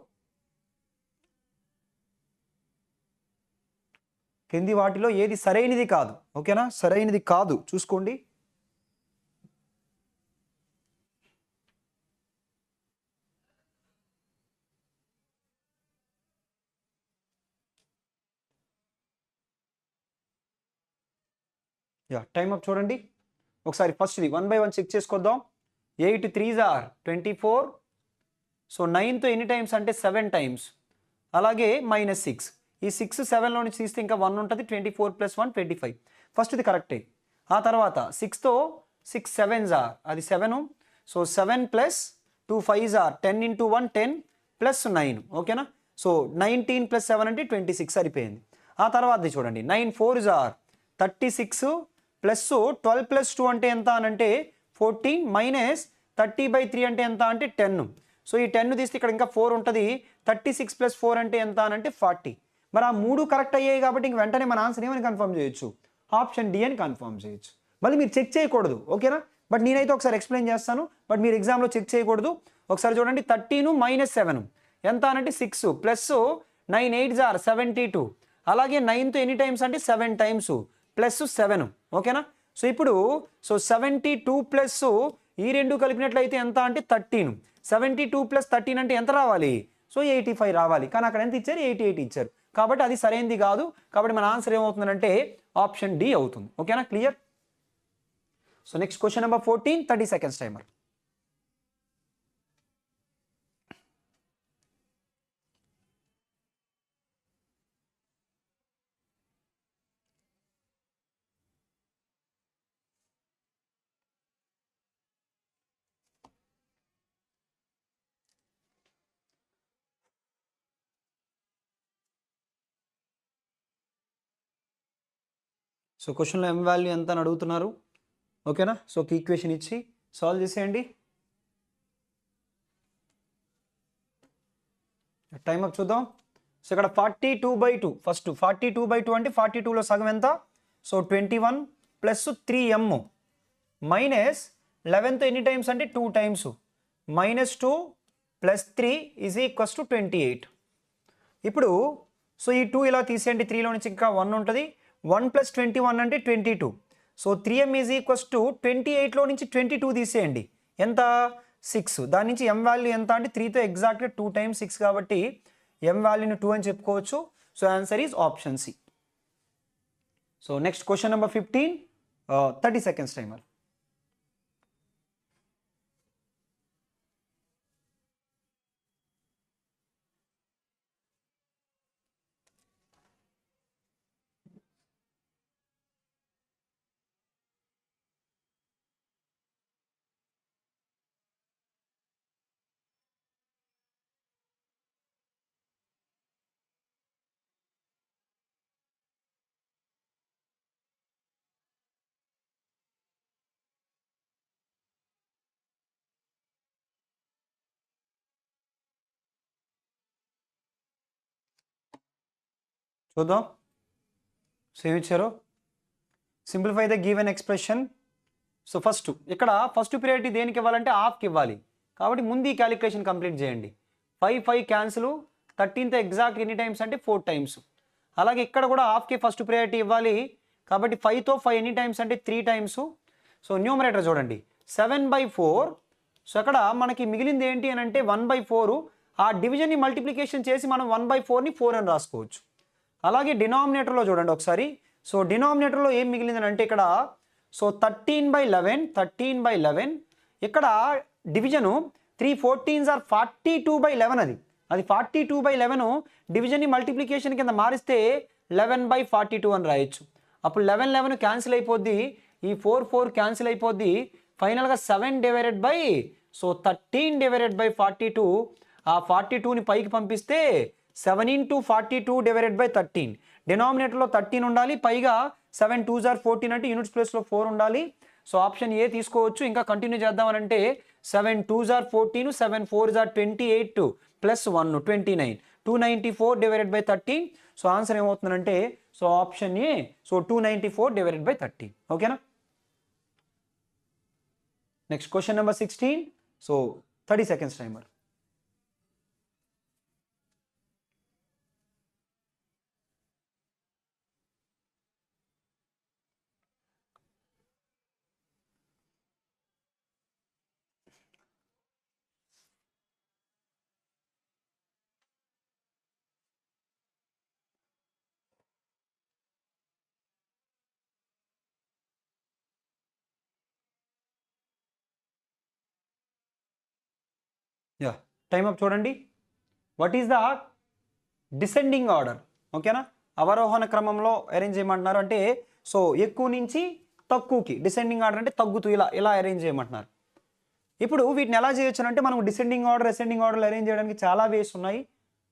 కింది వాటిలో ఏది సరైనది కాదు. ఓకేనా, సరైనది కాదు చూసుకోండి. టైం అప్ చూడండి ఒకసారి. ఫస్ట్ ఇది 1 by 1 చెక్ చేసుకొద్దాం. 8 3s are 24. సో 9తో ఎన్ని టైమ్స్ అంటే 7 టైమ్స్. అలాగే -6. ఈ 6 7లో నుంచి తీస్తే ఇంకా 1 ఉంటుంది. 24 + 1 25. ఫస్ట్ ఇది కరెక్టే. ఆ తర్వాత 6తో 6 7s are అది 7. So 7 + 2 5s are 10 × 1 10 + 9. ఓకేనా, సో 19 + 7 అంటే 26 సరిపోయింది. ఆ తర్వాతది చూడండి 9 4s are 36 + 12 + 2 అంటే ఎంత అని అంటే 14 -30/3 అంటే ఎంత అంటే 10. సో ఈ 10 తీస్తే ఇక్కడ ఇంకా 4 ఉంటుంది. 36 + 4 అంటే ఎంత అని అంటే 40. మరి ఆ 3 కరెక్ట్ అయ్యాయి కాబట్టి ఇంక వెంటనే మన ఆన్సర్ ఏమని కన్ఫర్మ్ చేయొచ్చు? ఆప్షన్ డి అని కన్ఫర్మ్ చేయొచ్చు. మళ్ళీ మీరు చెక్ చేయకూడదు. ఓకేనా, బట్ నేనైతే ఒకసారి ఎక్స్ప్లెయిన్ చేస్తాను. బట్ మీరు ఎగ్జామ్లో చెక్ చేయకూడదు. ఒకసారి చూడండి 13 - 7 ఎంత అనంటే 6 + 9 8s are 72. అలాగే 9తో ఎన్ని టైమ్స్ అంటే 7 టైమ్స్ +7. ఓకేనా, సో ఇప్పుడు 72 ప్లస్ ఈ రెండు కలిపినట్లయితే ఎంత అంటే 13. 72 + 13 అంటే ఎంత రావాలి? సో 85 రావాలి. కానీ అక్కడ ఎంత ఇచ్చారు? 88 ఇచ్చారు. కాబట్టి అది సరైనది కాదు. కాబట్టి మన ఆన్సర్ ఏమవుతుందంటే ఆప్షన్ డి అవుతుంది. ఓకేనా, clear? So next question number 14 30 seconds timer. So క్వశ్చన్లో m వాల్యూ ఎంత అని అడుగుతున్నారు. ఓకేనా, సో ఈక్వేషన్ ఇచ్చి సాల్వ్ చేసేయండి. టైం అప్ చూద్దాం. సో ఇక్కడ 42/2. ఫస్ట్ 42/2 అంటే 42లో సగం ఎంత? సో 21 + 3m -11తో ఎన్ని టైమ్స్ అంటే 2 టైమ్స్. -2 + 3 = 28. ఇప్పుడు సో ఈ 2 ఇలా తీసేయండి. 3లో నుంచి ఇంకా 1 ఉంటుంది. 1 + 21 అంటే 22. సో 3m = 28లో నుంచి 22 తీసేయండి. ఎంత? 6. దాని నుంచి m వాల్యూ ఎంత అంటే 3తో ఎగ్జాక్ట్గా 2 times 6 కాబట్టి m వాల్యూని 2 అని చెప్పుకోవచ్చు. So answer is option C. So next question number 15 30 seconds timer. చూద్దాం సేవ్ ఇచ్చారు. Simplify the given expression. So ఇక్కడ ఫస్ట్ ప్రియారిటీ దేనికి ఇవ్వాలంటే హాఫ్కి ఇవ్వాలి. కాబట్టి ముందు ఈ క్యాలిక్యులేషన్ కంప్లీట్ చేయండి. 5 క్యాన్సిల్. 13తో ఎగ్జాక్ట్ ఎన్ని టైమ్స్ అంటే 4 టైమ్స్. అలాగే ఇక్కడ కూడా హాఫ్కి ఫస్ట్ ప్రియారిటీ ఇవ్వాలి. కాబట్టి 5తో 5 ఎన్ని టైమ్స్ అంటే 3 టైమ్స్. సో న్యూమరేటర్ చూడండి 7/4. సో అక్కడ మనకి మిగిలింది ఏంటి అని అంటే 1/4. ఆ డివిజన్ని మల్టిప్లికేషన్ చేసి మనం 1/4ని 4 అని రాసుకోవచ్చు. అలాగే డినామినేటర్లో చూడండి ఒకసారి. సో డినామినేటర్లో ఏం మిగిలిందని అంటే ఇక్కడ సో 13/11 ఇక్కడ డివిజను 3 14s are 42/11. అది 42/11 డివిజన్ని మల్టిప్లికేషన్ కింద మారిస్తే 11/42 అని రాయొచ్చు. అప్పుడు 11 క్యాన్సిల్ అయిపోద్ది. ఈ 4 క్యాన్సిల్ అయిపోద్ది. ఫైనల్గా 7 సో 13/42. ఆ 42ని పైకి పంపిస్తే 7 × 42 / 13. డినామినేటర్లో 13 ఉండాలి, పైగా 7 2s are 14 అంటే యూనిట్స్ ప్లేస్లో 4 ఉండాలి. సో ఆప్షన్ ఏ తీసుకోవచ్చు. ఇంకా కంటిన్యూ చేద్దామనంటే 7 2s are 14, 7 4s are 28 plus 1 29, 294 divided by 13. So answer ఏమవుతుందంటే so option A, so 294 divided by 13. ఓకేనా. Next question number 16. So 30 seconds timer. Yeah, time up చూడండి. What is the descending order? ఓకేనా, అవరోహణ క్రమంలో arrange చేయమంటున్నారు. అంటే so ఎక్కువ నుంచి తక్కువకి డిసెండింగ్ ఆర్డర్ అంటే తగ్గుతూ ఇలా ఇలా అరేంజ్ చేయమంటున్నారు. ఇప్పుడు వీటిని ఎలా చేయొచ్చు అంటే మనం డిసెండింగ్ ఆర్డర్ అసెండింగ్ ఆర్డర్లు అరేంజ్ చేయడానికి చాలా వేస్ ఉన్నాయి.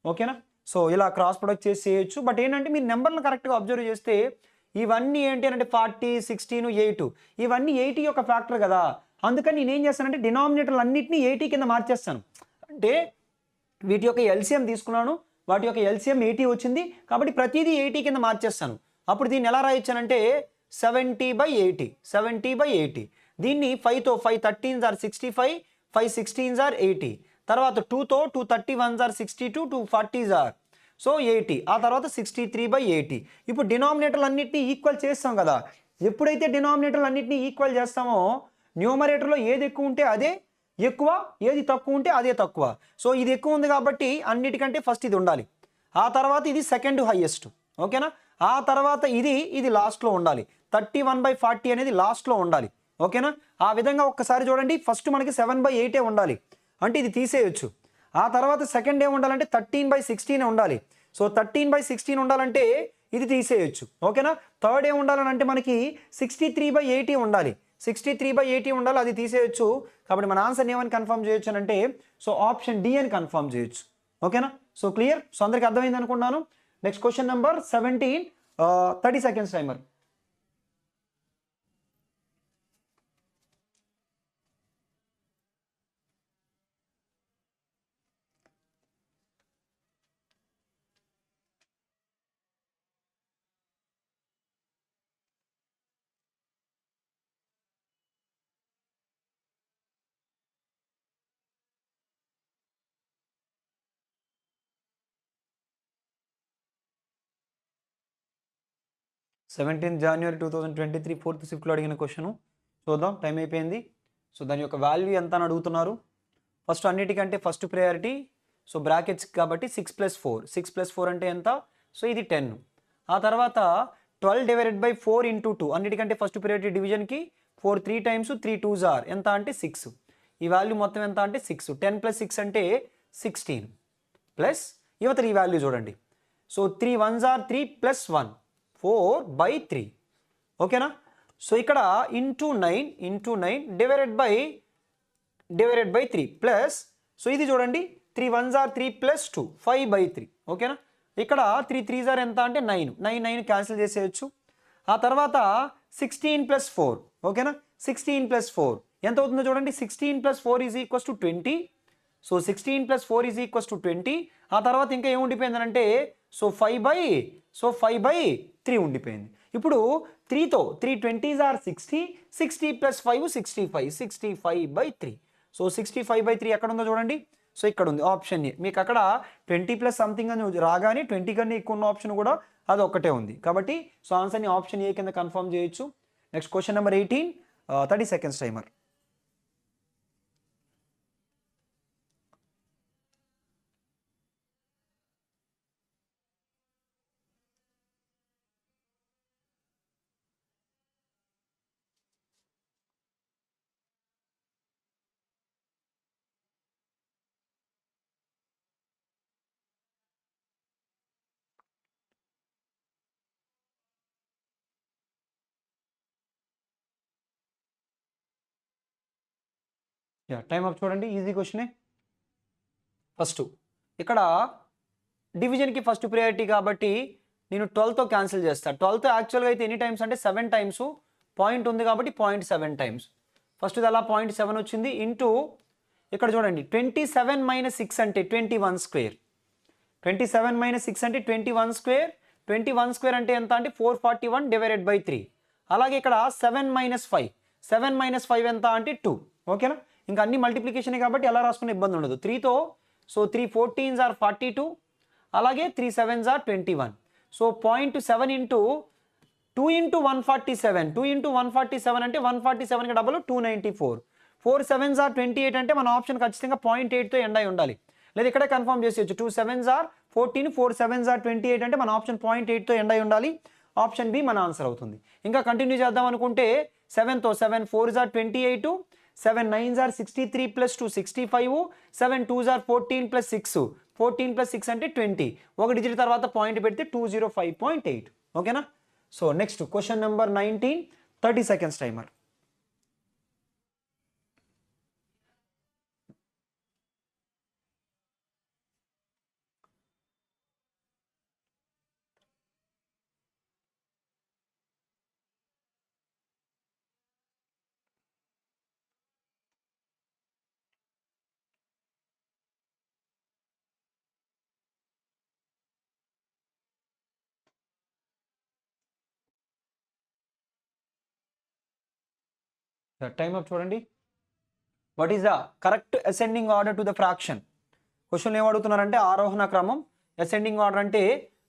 ఓకేనా, సో ఇలా క్రాస్ ప్రొడక్ట్ చేసి చేయొచ్చు. బట్ ఏంటంటే మీరు నెంబర్లు కరెక్ట్గా అబ్జర్వ్ చేస్తే ఇవన్నీ ఏంటి అంటే 40 16 8 ఇవన్నీ 80 యొక్క ఫ్యాక్టర్ కదా. అందుకని నేను ఏం చేస్తానంటే డినామినేటర్లు అన్నింటినీ 80 కింద మార్చేస్తాను. అంటే వీటి యొక్క ఎల్సిఎం తీసుకున్నాను, వాటి యొక్క ఎల్సిఎం 80 వచ్చింది కాబట్టి ప్రతిదీ 80 కింద మార్చేస్తాను. అప్పుడు దీన్ని ఎలా రాయొచ్చానంటే 70/80, 70/80. దీన్ని 5తో 5 13s are 65, 5 16s are 80. తర్వాత 2తో 2 31s are 62, 2 40s are so 80. ఆ తర్వాత 63/80. ఇప్పుడు డినామినేటర్లు అన్నింటినీ ఈక్వల్ చేస్తాం కదా. ఎప్పుడైతే డినామినేటర్లు అన్నింటినీ ఈక్వల్ చేస్తామో న్యూమరేటర్లో ఏది ఎక్కువ ఉంటే అదే ఎక్కువ, ఏది తక్కువ ఉంటే అదే తక్కువ. సో ఇది ఎక్కువ ఉంది కాబట్టి అన్నిటికంటే ఫస్ట్ ఇది ఉండాలి, ఆ తర్వాత ఇది సెకండ్ హైయెస్ట్. ఓకేనా, ఆ తర్వాత ఇది లాస్ట్లో ఉండాలి. 31/40 అనేది లాస్ట్లో ఉండాలి. ఓకేనా, ఆ విధంగా ఒక్కసారి చూడండి. ఫస్ట్ మనకి 7/8 ఉండాలి అంటే ఇది తీసేయచ్చు. ఆ తర్వాత సెకండ్ ఏం ఉండాలంటే 13/16 ఉండాలి. సో 13/16 ఉండాలంటే ఇది తీసేయచ్చు. ఓకేనా, థర్డ్ ఏం ఉండాలని అంటే మనకి 63/80 ఉండాలి. 63/80 ఉండాలి, అది తీసేయచ్చు. కాబట్టి మన ఆన్సర్ ఏమని కన్ఫర్మ్ చేయొచ్చు అంటే సో ఆప్షన్ డి అని కన్ఫర్మ్ చేయొచ్చు. ఓకేనా, సో క్లియర్. సో అందరికి అర్థమైంది అనుకున్నాను. Next question number 17, 30 seconds timer. January 17, 2023 4th షిఫ్ట్లో అడిగిన క్వశ్చన్ చూద్దాం. టైం అయిపోయింది. సో దాని యొక్క వాల్యూ ఎంత అని అడుగుతున్నారు. ఫస్ట్ అన్నిటికంటే ఫస్ట్ ప్రయారిటీ సో బ్రాకెట్స్ కాబట్టి 6 + 4, 6 + 4 అంటే ఎంత? సో ఇది 10. ఆ తర్వాత 12 డివైడెడ్ బై 4 × 2 అన్నిటికంటే ఫస్ట్ ప్రయారిటీ డివిజన్కి 4 3 times 3 2s are ఎంత అంటే 6. ఈ వాల్యూ మొత్తం ఎంత అంటే 6. 10 + 6 అంటే 16 ప్లస్ యువతల ఈ వాల్యూ చూడండి. So 3 1s are 3 + 1 4/3. ఓకేనా, సో ఇక్కడ into 9 divided by 3 plus so ఇది చూడండి 3 1s are 3 + 2 5/3. ఓకేనా, ఇక్కడ 3 3s are ఎంత అంటే 9 క్యాన్సిల్ చేసేయచ్చు. ఆ తర్వాత 16 + 4. ఓకేనా, 16 + 4 ఎంత అవుతుందో చూడండి. 16 + 4 = 20. సో 16 + 4 = 20. ఆ తర్వాత ఇంకా ఏం ఉండిపోయిందనంటే సో 5/3 ఉండిపోయింది. ఇప్పుడు 3తో 3 20s are 60, 60 + 5 65, 65/3. సో 65/3 ఎక్కడ ఉందో చూడండి. సో ఇక్కడ ఉంది ఆప్షన్ ఏ. మీకు అక్కడ 20 + సంథింగ్ అని రాగానే 20 కన్నా ఎక్కువ ఉన్న ఆప్షన్ కూడా అది ఒక్కటే ఉంది. కాబట్టి సో ఆన్సర్ని ఆప్షన్ ఏ కింద కన్ఫర్మ్ చేయొచ్చు. Next question number 18, 30 seconds timer. Time up చూడండి. ఈజీ క్వశ్చనే. ఫస్ట్ ఇక్కడ డివిజన్కి ఫస్ట్ ప్రయారిటీ కాబట్టి నేను 12తో క్యాన్సిల్ చేస్తాను. 12తో యాక్చువల్గా అయితే ఎన్ని టైమ్స్ అంటే 7 టైమ్స్, పాయింట్ ఉంది కాబట్టి 0.7 టైమ్స్. ఫస్ట్ ఇది అలా 0.7 వచ్చింది ఇంటూ ఇక్కడ చూడండి 27 మైనస్ 6 అంటే 21 స్క్వేర్. 27 మైనస్ 6 అంటే 21 స్క్వేర్. 21 స్క్వేర్ అంటే ఎంత అంటే 441 డివైడెడ్ బై 3. అలాగే ఇక్కడ 7 మైనస్ 5, 7 మైనస్ 5 ఎంత అంటే 2. ఓకేనా, ఇంకా అన్ని మల్టిప్లికేషన్ కాబట్టి ఎలా రాసుకునే ఇబ్బంది ఉండదు. 3తో సో 3 14s ఆర్ 42, అలాగే 3 7s are 21. So 0.7 into 2 into 147, 2 into 147 అంటే 147కి డబల్ 294. 4 7s ఆర్ 28 అంటే మన ఆప్షన్ ఖచ్చితంగా 0.8తో ఎండ్ అయి ఉండాలి. లేదా ఇక్కడే కన్ఫర్మ్ చేసేయచ్చు. 2 7s ఆర్ 14, 4 7s ఆర్ 28 అంటే మన ఆప్షన్ 0.8తో ఎండ్ అయి ఉండాలి. ఆప్షన్ బి మన ఆన్సర్ అవుతుంది. ఇంకా కంటిన్యూ చేద్దాం అనుకుంటే 7తో 7 4s are 28, 7 9s are 63 plus 2 65, 7 2s are 14 plus 6, 14 plus 6 అంటే 20. ఒక డిజిట్ తర్వాత పాయింట్ పెడితే 205.8. ఓకేనా. So next question number 19, 30 seconds timer. Time up చూడండి. What is the correct ascending order to the fraction? Question ఏం అడుగుతున్నారంటే ఆరోహణ క్రమం, అసెండింగ్ ఆర్డర్ అంటే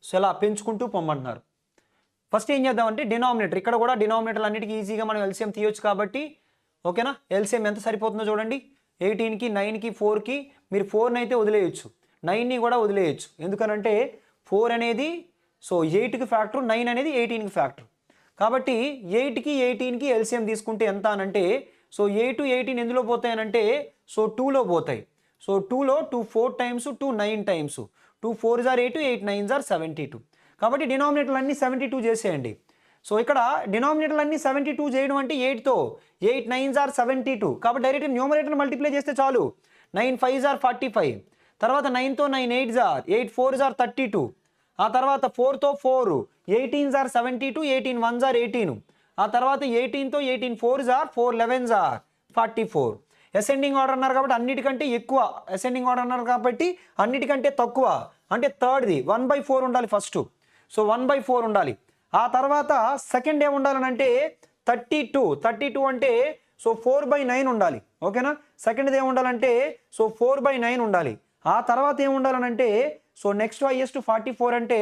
సో ఇలా పెంచుకుంటూ పొమ్మంటున్నారు. ఫస్ట్ ఏం చేద్దామంటే డినామినేటర్, ఇక్కడ కూడా డినామినేటర్ అన్నిటికీ ఈజీగా మనం ఎల్సిఎం తీయొచ్చు కాబట్టి ఓకేనా. ఎల్సిఎం ఎంత సరిపోతుందో చూడండి. 18కి 9కి 4కి మీరు 4ని అయితే వదిలేయచ్చు, 9ని కూడా వదిలేయచ్చు. ఎందుకనంటే 4 అనేది సో 8కి ఫ్యాక్టర్, 9 అనేది 18కి ఫ్యాక్టర్. కాబట్టి 8కి 18కి ఎల్సిఎం తీసుకుంటే ఎంత అనంటే సో 8 18 ఎందులో పోతాయనంటే సో 2లో పోతాయి. సో 2లో 2 4 times, 2 9 times, 2 4s are 8, 8 9s are 72. కాబట్టి డినామినేటర్లు అన్నీ 72 చేసేయండి. సో ఇక్కడ డినామినేటర్లు అన్నీ 72 చేయడం అంటే 8తో 8 9s ఆర్ 72. కాబట్టి డైరెక్ట్ న్యూమరేటర్ మల్టిప్లై చేస్తే చాలు. 9 5s ఆర్ 45, తర్వాత 9తో 9 8s ఆర్ 8 4s ఆర్ 32, ఆ తర్వాత 4తో 4 18s ఆర్ 72, 18 1s ఆర్ 18, ఆ తర్వాత 18తో 18 4s are 4 11s are 44. Ascending order అన్నారు కాబట్టి అన్నిటికంటే ఎక్కువ, అసెండింగ్ ఆర్డర్ అన్నారు కాబట్టి అన్నిటికంటే తక్కువ అంటే థర్డ్ది 1/4 ఉండాలి ఫస్ట్. సో 1/4 ఉండాలి. ఆ తర్వాత సెకండ్ ఏమి ఉండాలనంటే 32 అంటే సో 4/9 ఉండాలి. ఓకేనా. సెకండ్ది ఏమి ఉండాలంటే సో 4/9 ఉండాలి. ఆ తర్వాత ఏమి ఉండాలనంటే సో నెక్స్ట్ హైయెస్ట్ 44 అంటే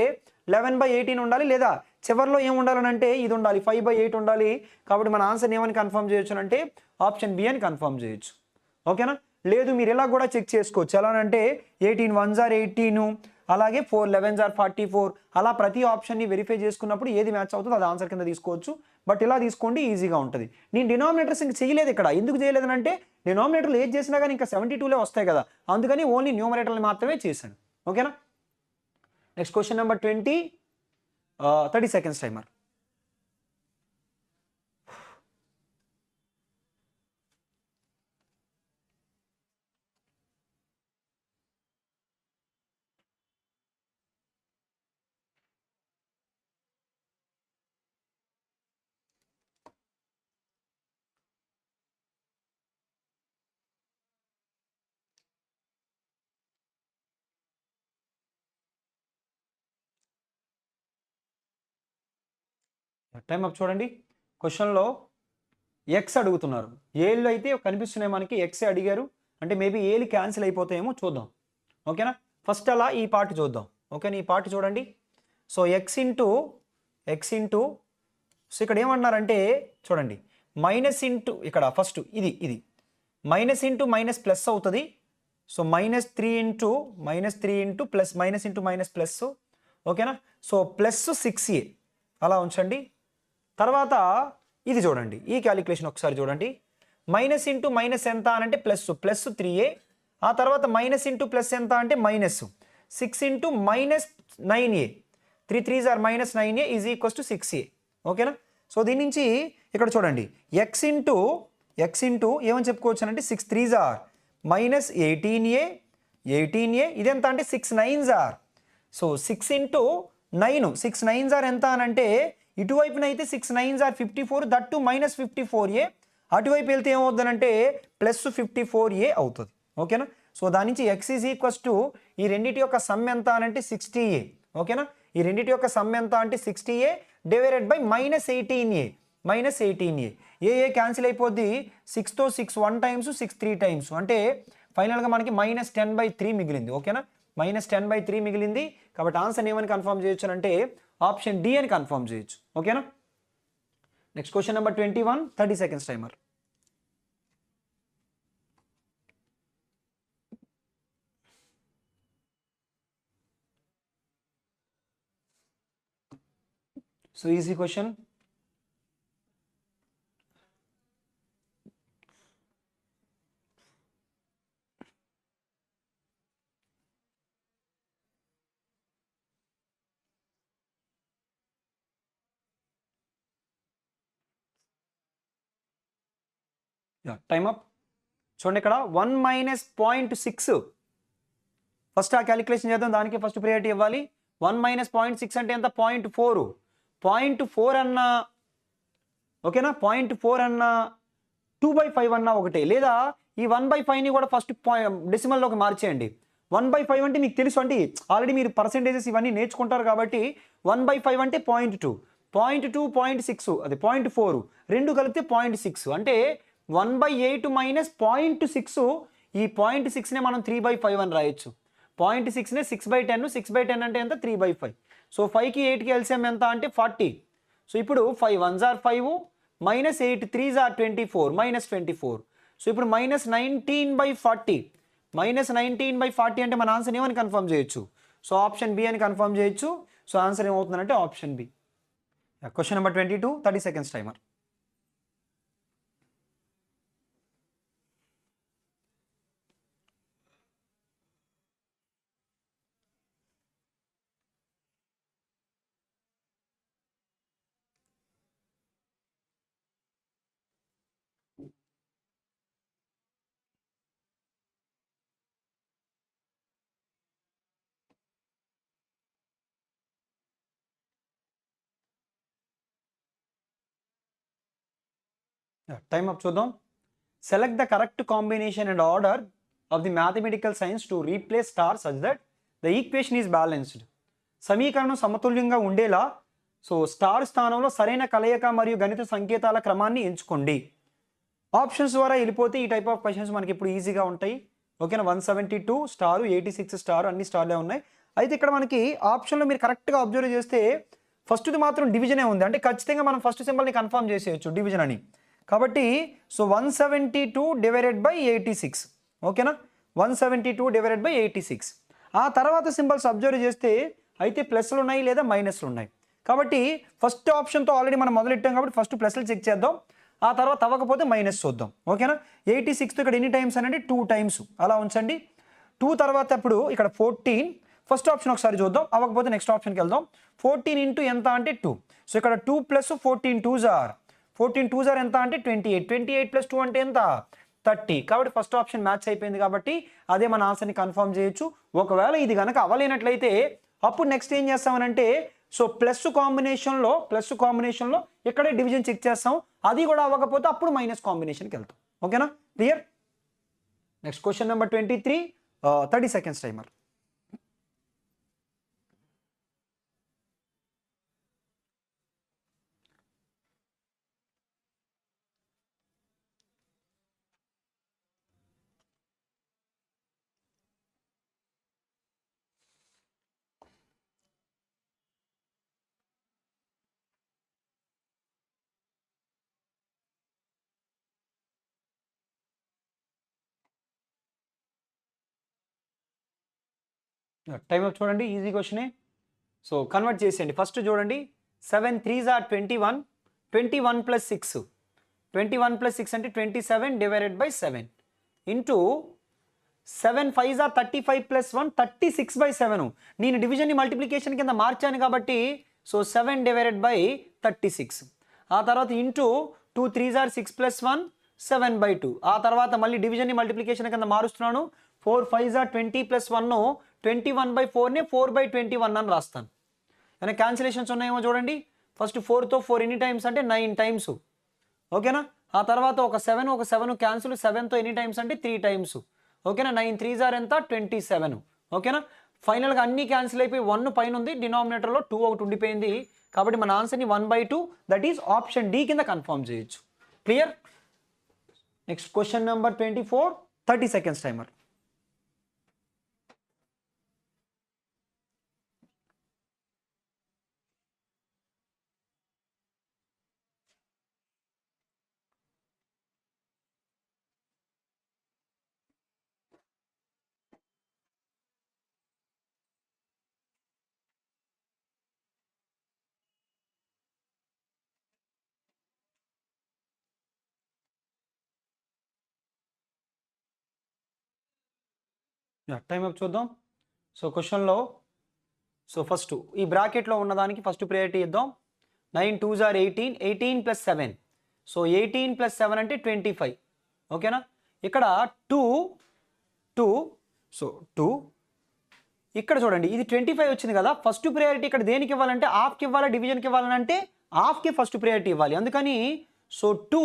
11/18 ఉండాలి. లేదా చివరిలో ఏమి ఉండాలనంటే ఇది ఉండాలి, 5/8 ఉండాలి. కాబట్టి మన ఆన్సర్ ఏమని కన్ఫర్మ్ చేయొచ్చు అంటే ఆప్షన్ బి అని కన్ఫర్మ్ చేయొచ్చు. ఓకేనా. లేదు మీరు ఇలా కూడా చెక్ చేసుకోవచ్చు. ఎలా అంటే 18 1s ఆర్ 18, అలాగే 4 11s ఆర్ 44, అలా ప్రతి ఆప్షన్ని వెరిఫై చేసుకున్నప్పుడు ఏది మ్యాచ్ అవుతుందో అది ఆన్సర్ కింద తీసుకోవచ్చు. బట్ ఇలా తీసుకోండి, ఈజీగా ఉంటుంది. నేను డినామినేటర్స్ ఇంక చేయలేదు ఇక్కడ. ఎందుకు చేయలేదు అంటే డినామినేటర్లు ఏది చేసినా కానీ ఇంకా 72లే వస్తాయి కదా, అందుకని ఓన్లీ న్యూమరేటర్లు మాత్రమే చేశాను. ఓకేనా. Next question number 20, 30 seconds timer. Time up చూడండి. క్వశ్చన్లో ఎక్స్ అడుగుతున్నారు. ఏళ్ళు అయితే కనిపిస్తున్నాయి మనకి, ఎక్సే అడిగారు అంటే మేబీ ఏలు క్యాన్సిల్ అయిపోతాయేమో చూద్దాం. ఓకేనా. ఫస్ట్ అలా ఈ పార్ట్ చూద్దాం. ఓకేనా. ఈ పార్ట్ చూడండి. సో ఎక్స్ ఇంటూ సో ఇక్కడ ఏమన్నారంటే చూడండి మైనస్ ఇంటూ ఇక్కడ ఫస్ట్ ఇది మైనస్ ఇంటూ మైనస్ ప్లస్ అవుతుంది. So -3 into plus minus into minus plus. ఓకేనా. సో ప్లస్ 6a అలా ఉంచండి. తర్వాత ఇది చూడండి, ఈ క్యాలిక్యులేషన్ ఒకసారి చూడండి. మైనస్ ఇంటూ మైనస్ ఎంత అనంటే ప్లస్ 3a, ఆ తర్వాత మైనస్ ఇంటూ ప్లస్ ఎంత అంటే minus 6 into -9a, 3 3s are -9a is equals to 6a. ఓకేనా. సో దీని నుంచి ఇక్కడ చూడండి ఎక్స్ ఇంటూ ఏమని చెప్పుకోవచ్చు అంటే 6 3s ఆర్ -18a, ఇదెంత అంటే 6 9s are. So 6 into 9 6 9s are ఎంత అని అంటే ఇటువైపున అయితే 6 9s are 54 that to -54a అటువైపు వెళ్తే ఏమవుతుందంటే +54a అవుతుంది ఓకేనా సో దాని నుంచి x ఈజ్ ఈక్వల్స్ టు ఈ రెండింటి యొక్క సమ్ ఎంత అని అంటే 60a ఓకేనా ఈ రెండింటి యొక్క సమ్ ఎంత అంటే 60a divided by -18a A cancel అయిపోద్ది 6తో 6 1 టైమ్స్ 6 3 టైమ్స్ అంటే ఫైనల్గా మనకి -10/3 మిగిలింది ఓకేనా -10/3 మిగిలింది కాబట్టి ఆన్సర్ ఏమని కన్ఫర్మ్ చేయొచ్చు అంటే ఆప్షన్ డి అని కన్ఫర్మ్ చేయొచ్చు ఓకేనా next question number 21 30 seconds timer so easy question time up చూడండి ఇక్కడ 1 మైనస్ 0.6 ఫస్ట్ ఆ క్యాలిక్యులేషన్ చేద్దాం దానికి ఫస్ట్ ప్రియారిటీ ఇవ్వాలి 1 మైనస్ 0.6 అంటే ఎంత 0.4 అన్న ఓకేనా 0.4 అన్న 2/5 అన్న ఒకటే లేదా ఈ 1/5ని కూడా ఫస్ట్ డెసిమల్లోకి మార్చేయండి 1/5 అంటే మీకు తెలుసు అంటే ఆల్రెడీ మీరు పర్సెంటేజెస్ ఇవన్నీ నేర్చుకుంటారు కాబట్టి 1/5 అంటే 0.2 0.6 అది 0.4 రెండు కలిపితే 0.6 అంటే 1/8 మైనస్ 0.6 ఈ 0.6నే మనం 3/5 అని రాయొచ్చు 0.6నే 6/10 6/10 అంటే ఎంత 3/5 సో 5కి 8కి ఎల్సిఎం ఎంత అంటే 40 సో ఇప్పుడు 5 1s are 5 minus 8 3s are 24 -24 so ఇప్పుడు -19/40 -19/40 అంటే మన ఆన్సర్ ఏమని కన్ఫర్మ్ చేయొచ్చు సో ఆప్షన్ బి అని కన్ఫర్మ్ చేయొచ్చు సో ఆన్సర్ ఏమవుతుందంటే option B question number 22 30 seconds timer time up చూద్దాం select the correct combination and order of the mathematical signs to replace star such that the equation is balanced సమీకరణం సమతుల్యంగా ఉండేలా so star స్థానంలో సరైన కలయిక మరియు గణిత సంకేతాల క్రమాన్ని ఎంచుకోండి ఆప్షన్స్ ద్వారా వెళ్ళిపోతే ఈ టైప్ ఆఫ్ క్వశ్చన్స్ మనకి ఇప్పుడు ఈజీగా ఉంటాయి ఓకేనా 172 స్టార్ 86 స్టార్ అన్ని స్టార్లే ఉన్నాయి అయితే ఇక్కడ మనకి ఆప్షన్లో మీరు కరెక్ట్గా అబ్జర్వ్ చేస్తే ఫస్ట్ది మాత్రం డివిజనే ఉంది అంటే ఖచ్చితంగా మనం ఫస్ట్ సింబల్ని కన్ఫర్మ్ చేసేయచ్చు డివిజన్ అని కాబట్టి సో 172 డివైడెడ్ బై 86 ఓకేనా 172 డివైడెడ్ బై 86 ఆ తర్వాత సింబల్స్ అబ్జర్వ్ చేస్తే అయితే ప్లస్లు ఉన్నాయి లేదా మైనస్లు ఉన్నాయి కాబట్టి ఫస్ట్ ఆప్షన్తో ఆల్రెడీ మనం మొదలెట్టాం కాబట్టి ఫస్ట్ ప్లస్లు చెక్ చేద్దాం ఆ తర్వాత అవ్వకపోతే మైనస్ చూద్దాం ఓకేనా 86తో ఇక్కడ ఎన్ని టైమ్స్ అనేది 2 టైమ్స్ అలా ఉంచండి 2 తర్వాత ఇప్పుడు ఇక్కడ 14 ఫస్ట్ ఆప్షన్ ఒకసారి చూద్దాం అవ్వకపోతే నెక్స్ట్ ఆప్షన్కి వెళ్దాం 14 ఇంటూ ఎంత అంటే 2 సో ఇక్కడ 2 plus 14 2s are 14 2s are ఎంత అంటే 28 ప్లస్ 2 అంటే ఎంత 30 కాబట్టి ఫస్ట్ ఆప్షన్ మ్యాచ్ అయిపోయింది కాబట్టి అదే మన ఆన్సర్ని కన్ఫర్మ్ చేయొచ్చు ఒకవేళ ఇది కనుక అవ్వలేనట్లయితే అప్పుడు నెక్స్ట్ ఏం చేస్తామనంటే సో ప్లస్ కాంబినేషన్లో ఇక్కడే డివిజన్ చెక్ చేస్తాం అది కూడా అవ్వకపోతే అప్పుడు మైనస్ కాంబినేషన్కి వెళ్తాం ఓకేనా clear next question number 23 30 seconds timer time up చూడండి ఈజీ క్వశ్చనే సో కన్వర్ట్ చేసేయండి ఫస్ట్ చూడండి 7 3s ఆర్ 21 21 ప్లస్ 6 21 ప్లస్ 6 అంటే 27 divided by 7 into 7 5s are 35 plus 1 36/7 నేను డివిజన్ని మల్టిప్లికేషన్ కింద మార్చాను కాబట్టి సో 7 డివైడెడ్ బై 36 ఆ తర్వాత ఇంటూ 2 3s ఆర్ 6 ప్లస్ 1 7/2 ఆ తర్వాత మళ్ళీ డివిజన్ని మల్టిప్లికేషన్ కింద మారుస్తున్నాను 4 5s ఆర్ 20 ప్లస్ 1 21/4ని 4/21 అని రాస్తాను కానీ క్యాన్సిలేషన్స్ ఉన్నాయేమో చూడండి. ఫస్ట్ 4తో 4 ఎన్ని టైమ్స్ అంటే 9 టైమ్స్, ఓకేనా. ఆ తర్వాత ఒక 7 క్యాన్సిల్, 7తో ఎన్ని టైమ్స్ అంటే 3 టైమ్స్, ఓకేనా. 9 3s ఆర్ ఎంత 27, ఓకేనా. ఫైనల్గా అన్ని క్యాన్సిల్ అయిపోయి 1 పైన ఉంది, డినామినేటర్లో 2 ఒకటి ఉండిపోయింది. కాబట్టి మన ఆన్సర్ని 1/2 దట్ ఈస్ ఆప్షన్ డి కింద కన్ఫర్మ్ చేయొచ్చు. Clear. Next question number 24, 30 seconds timer. Time up చూద్దాం. సో క్వశ్చన్లో ఫస్ట్ ఈ బ్రాకెట్లో ఉన్నదానికి ఫస్ట్ ప్రయారిటీ ఇద్దాం. 9 2s are 18, 18 + 7. సో 18 + 7 అంటే 25, ఓకేనా. ఇక్కడ 2 సో 2 ఇక్కడ చూడండి ఇది 25 వచ్చింది కదా. ఫస్ట్ ప్రయారిటీ ఇక్కడ దేనికి ఇవ్వాలంటే హాఫ్కి ఇవ్వాలా, డివిజన్కి ఇవ్వాలని అంటే హాఫ్కి ఫస్ట్ ప్రయారిటీ ఇవ్వాలి. అందుకని సో 2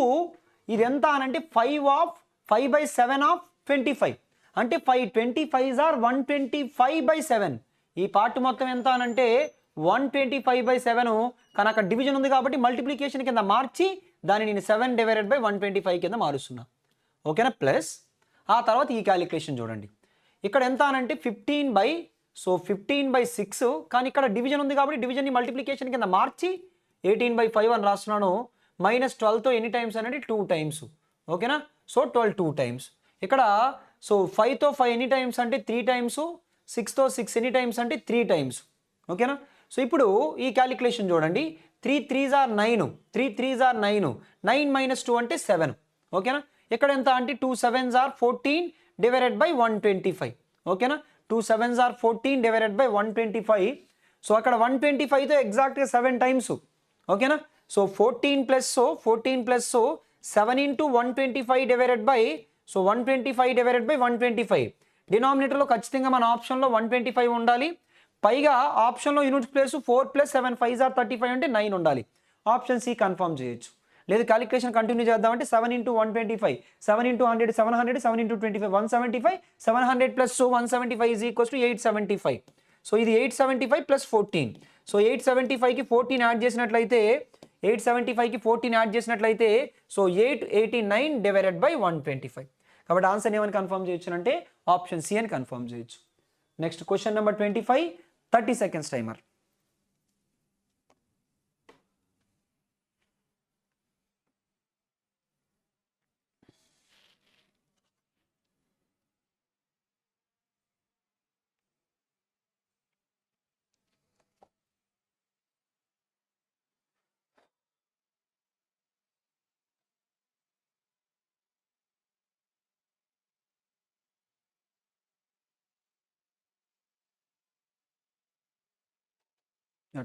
ఇది ఎంత అనంటే 5/7 ఆఫ్ 25 అంటే 5/25s are 125/7. ఈ పార్ట్ మొత్తం ఎంత అనంటే 125/7. కానీ అక్కడ డివిజన్ ఉంది కాబట్టి మల్టిప్లికేషన్ కింద మార్చి దాన్ని నేను 7/125 కింద మారుస్తున్నా, ఓకేనా. ప్లస్ ఆ తర్వాత ఈ క్యాలిక్యులేషన్ చూడండి. ఇక్కడ ఎంత అనంటే 15/6, కానీ ఇక్కడ డివిజన్ ఉంది కాబట్టి డివిజన్ని మల్టిప్లికేషన్ కింద మార్చి 18/5 అని రాస్తున్నాను. -12తో ఎన్ని టైమ్స్ అనంటే 2 టైమ్స్, ఓకేనా. So 12 2 times. ఇక్కడ సో 5తో 5 ఎన్ని టైమ్స్ అంటే 3 టైమ్స్, 6తో 6 ఎన్ని టైమ్స్ అంటే 3 టైమ్స్, ఓకేనా. సో ఇప్పుడు ఈ క్యాలిక్యులేషన్ చూడండి. 3 3s are 9, 3 3s are 9, 9 - 2 అంటే 7, ఓకేనా. ఇక్కడ ఎంత అంటే 2 7s are 14/125, ఓకేనా. 2 7s are 14/125. సో అక్కడ 125తో ఎగ్జాక్ట్గా 7 టైమ్స్, ఓకేనా. సో 14 + 7 × 125/125. డినామినేటర్లో ఖచ్చితంగా మన ఆప్షన్లో 125 ఉండాలి. పైగా ఆప్షన్లో యూనిట్ ప్లేస్ 4 + 7 5s are 35 అంటే 9 ఉండాలి. ఆప్షన్ సి కన్ఫర్మ్ చేయొచ్చు. లేదు క్యాలిక్యులేషన్ కంటిన్యూ చేద్దామంటే 7 × 125, 7 × 100 700, 7 × 25 175, 700 + 175 = 875. సో ఇది 875 + 14. సో 875కి 14 యాడ్ చేసినట్లయితే 875కి సో 889/125. కాబట్టి ఆన్సర్ ఏమని కన్ఫర్మ్ చేయొచ్చు అంటే ఆప్షన్ సి అని కన్ఫర్మ్ చేయొచ్చు. Next question number 25, 30 seconds timer.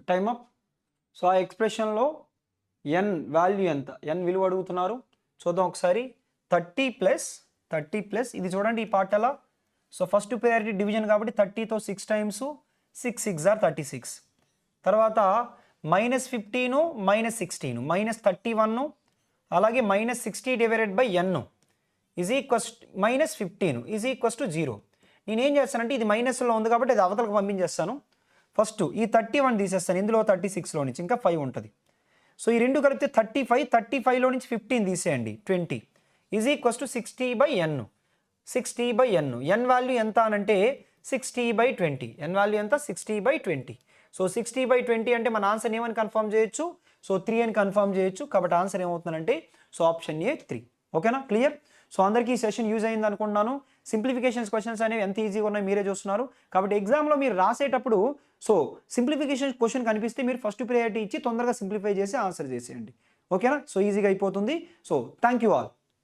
Time up. So ఆ ఎక్స్ప్రెషన్లో ఎన్ వాల్యూ ఎంత, ఎన్ విలువ అడుగుతున్నారు చూద్దాం ఒకసారి. 30 + ఇది చూడండి ఈ పార్ట్ అలా. సో ఫస్ట్ ప్రయారిటీ డివిజన్ కాబట్టి 30తో 6 టైమ్స్, 6 6s are 36. తర్వాత -15 -16 -31, అలాగే -60/n -15 = 0. నేనేం చేస్తానంటే ఇది మైనస్లో ఉంది కాబట్టి అది అవతలకు పంపించేస్తాను. ఫస్ట్ ఈ 31 తీసేస్తాను, ఇందులో 36లో నుంచి ఇంకా 5 ఉంటుంది. సో ఈ రెండు కలిపితే 35లో నుంచి 15 తీసేయండి 20 = 60/n. n వాల్యూ ఎంత అనంటే 60/20. n వాల్యూ ఎంత 60/20. సో 60/20 అంటే మన ఆన్సర్ ఏమని కన్ఫర్మ్ చేయొచ్చు, సో 3 అని కన్ఫర్మ్ చేయొచ్చు. కాబట్టి ఆన్సర్ ఏమవుతుందంటే సో ఆప్షన్ ఏ 3, ఓకేనా. క్లియర్. సో అందరికీ ఈ సెషన్ యూజ్ అయింది అనుకుంటున్నాను. సింప్లిఫికేషన్స్ క్వశ్చన్స్ అనేవి ఎంత ఈజీగా ఉన్నాయి మీరే చూస్తున్నారు. కాబట్టి ఎగ్జామ్లో మీరు రాసేటప్పుడు సో సింప్లిఫికేషన్ క్వశ్చన్ కనిపిస్తే మీరు ఫస్ట్ ప్రయారిటీ ఇచ్చి తొందరగా సింప్లిఫై చేసి ఆన్సర్ చేసేయండి, ఓకేనా. సో ఈజీగా అయిపోతుంది. So thank you all.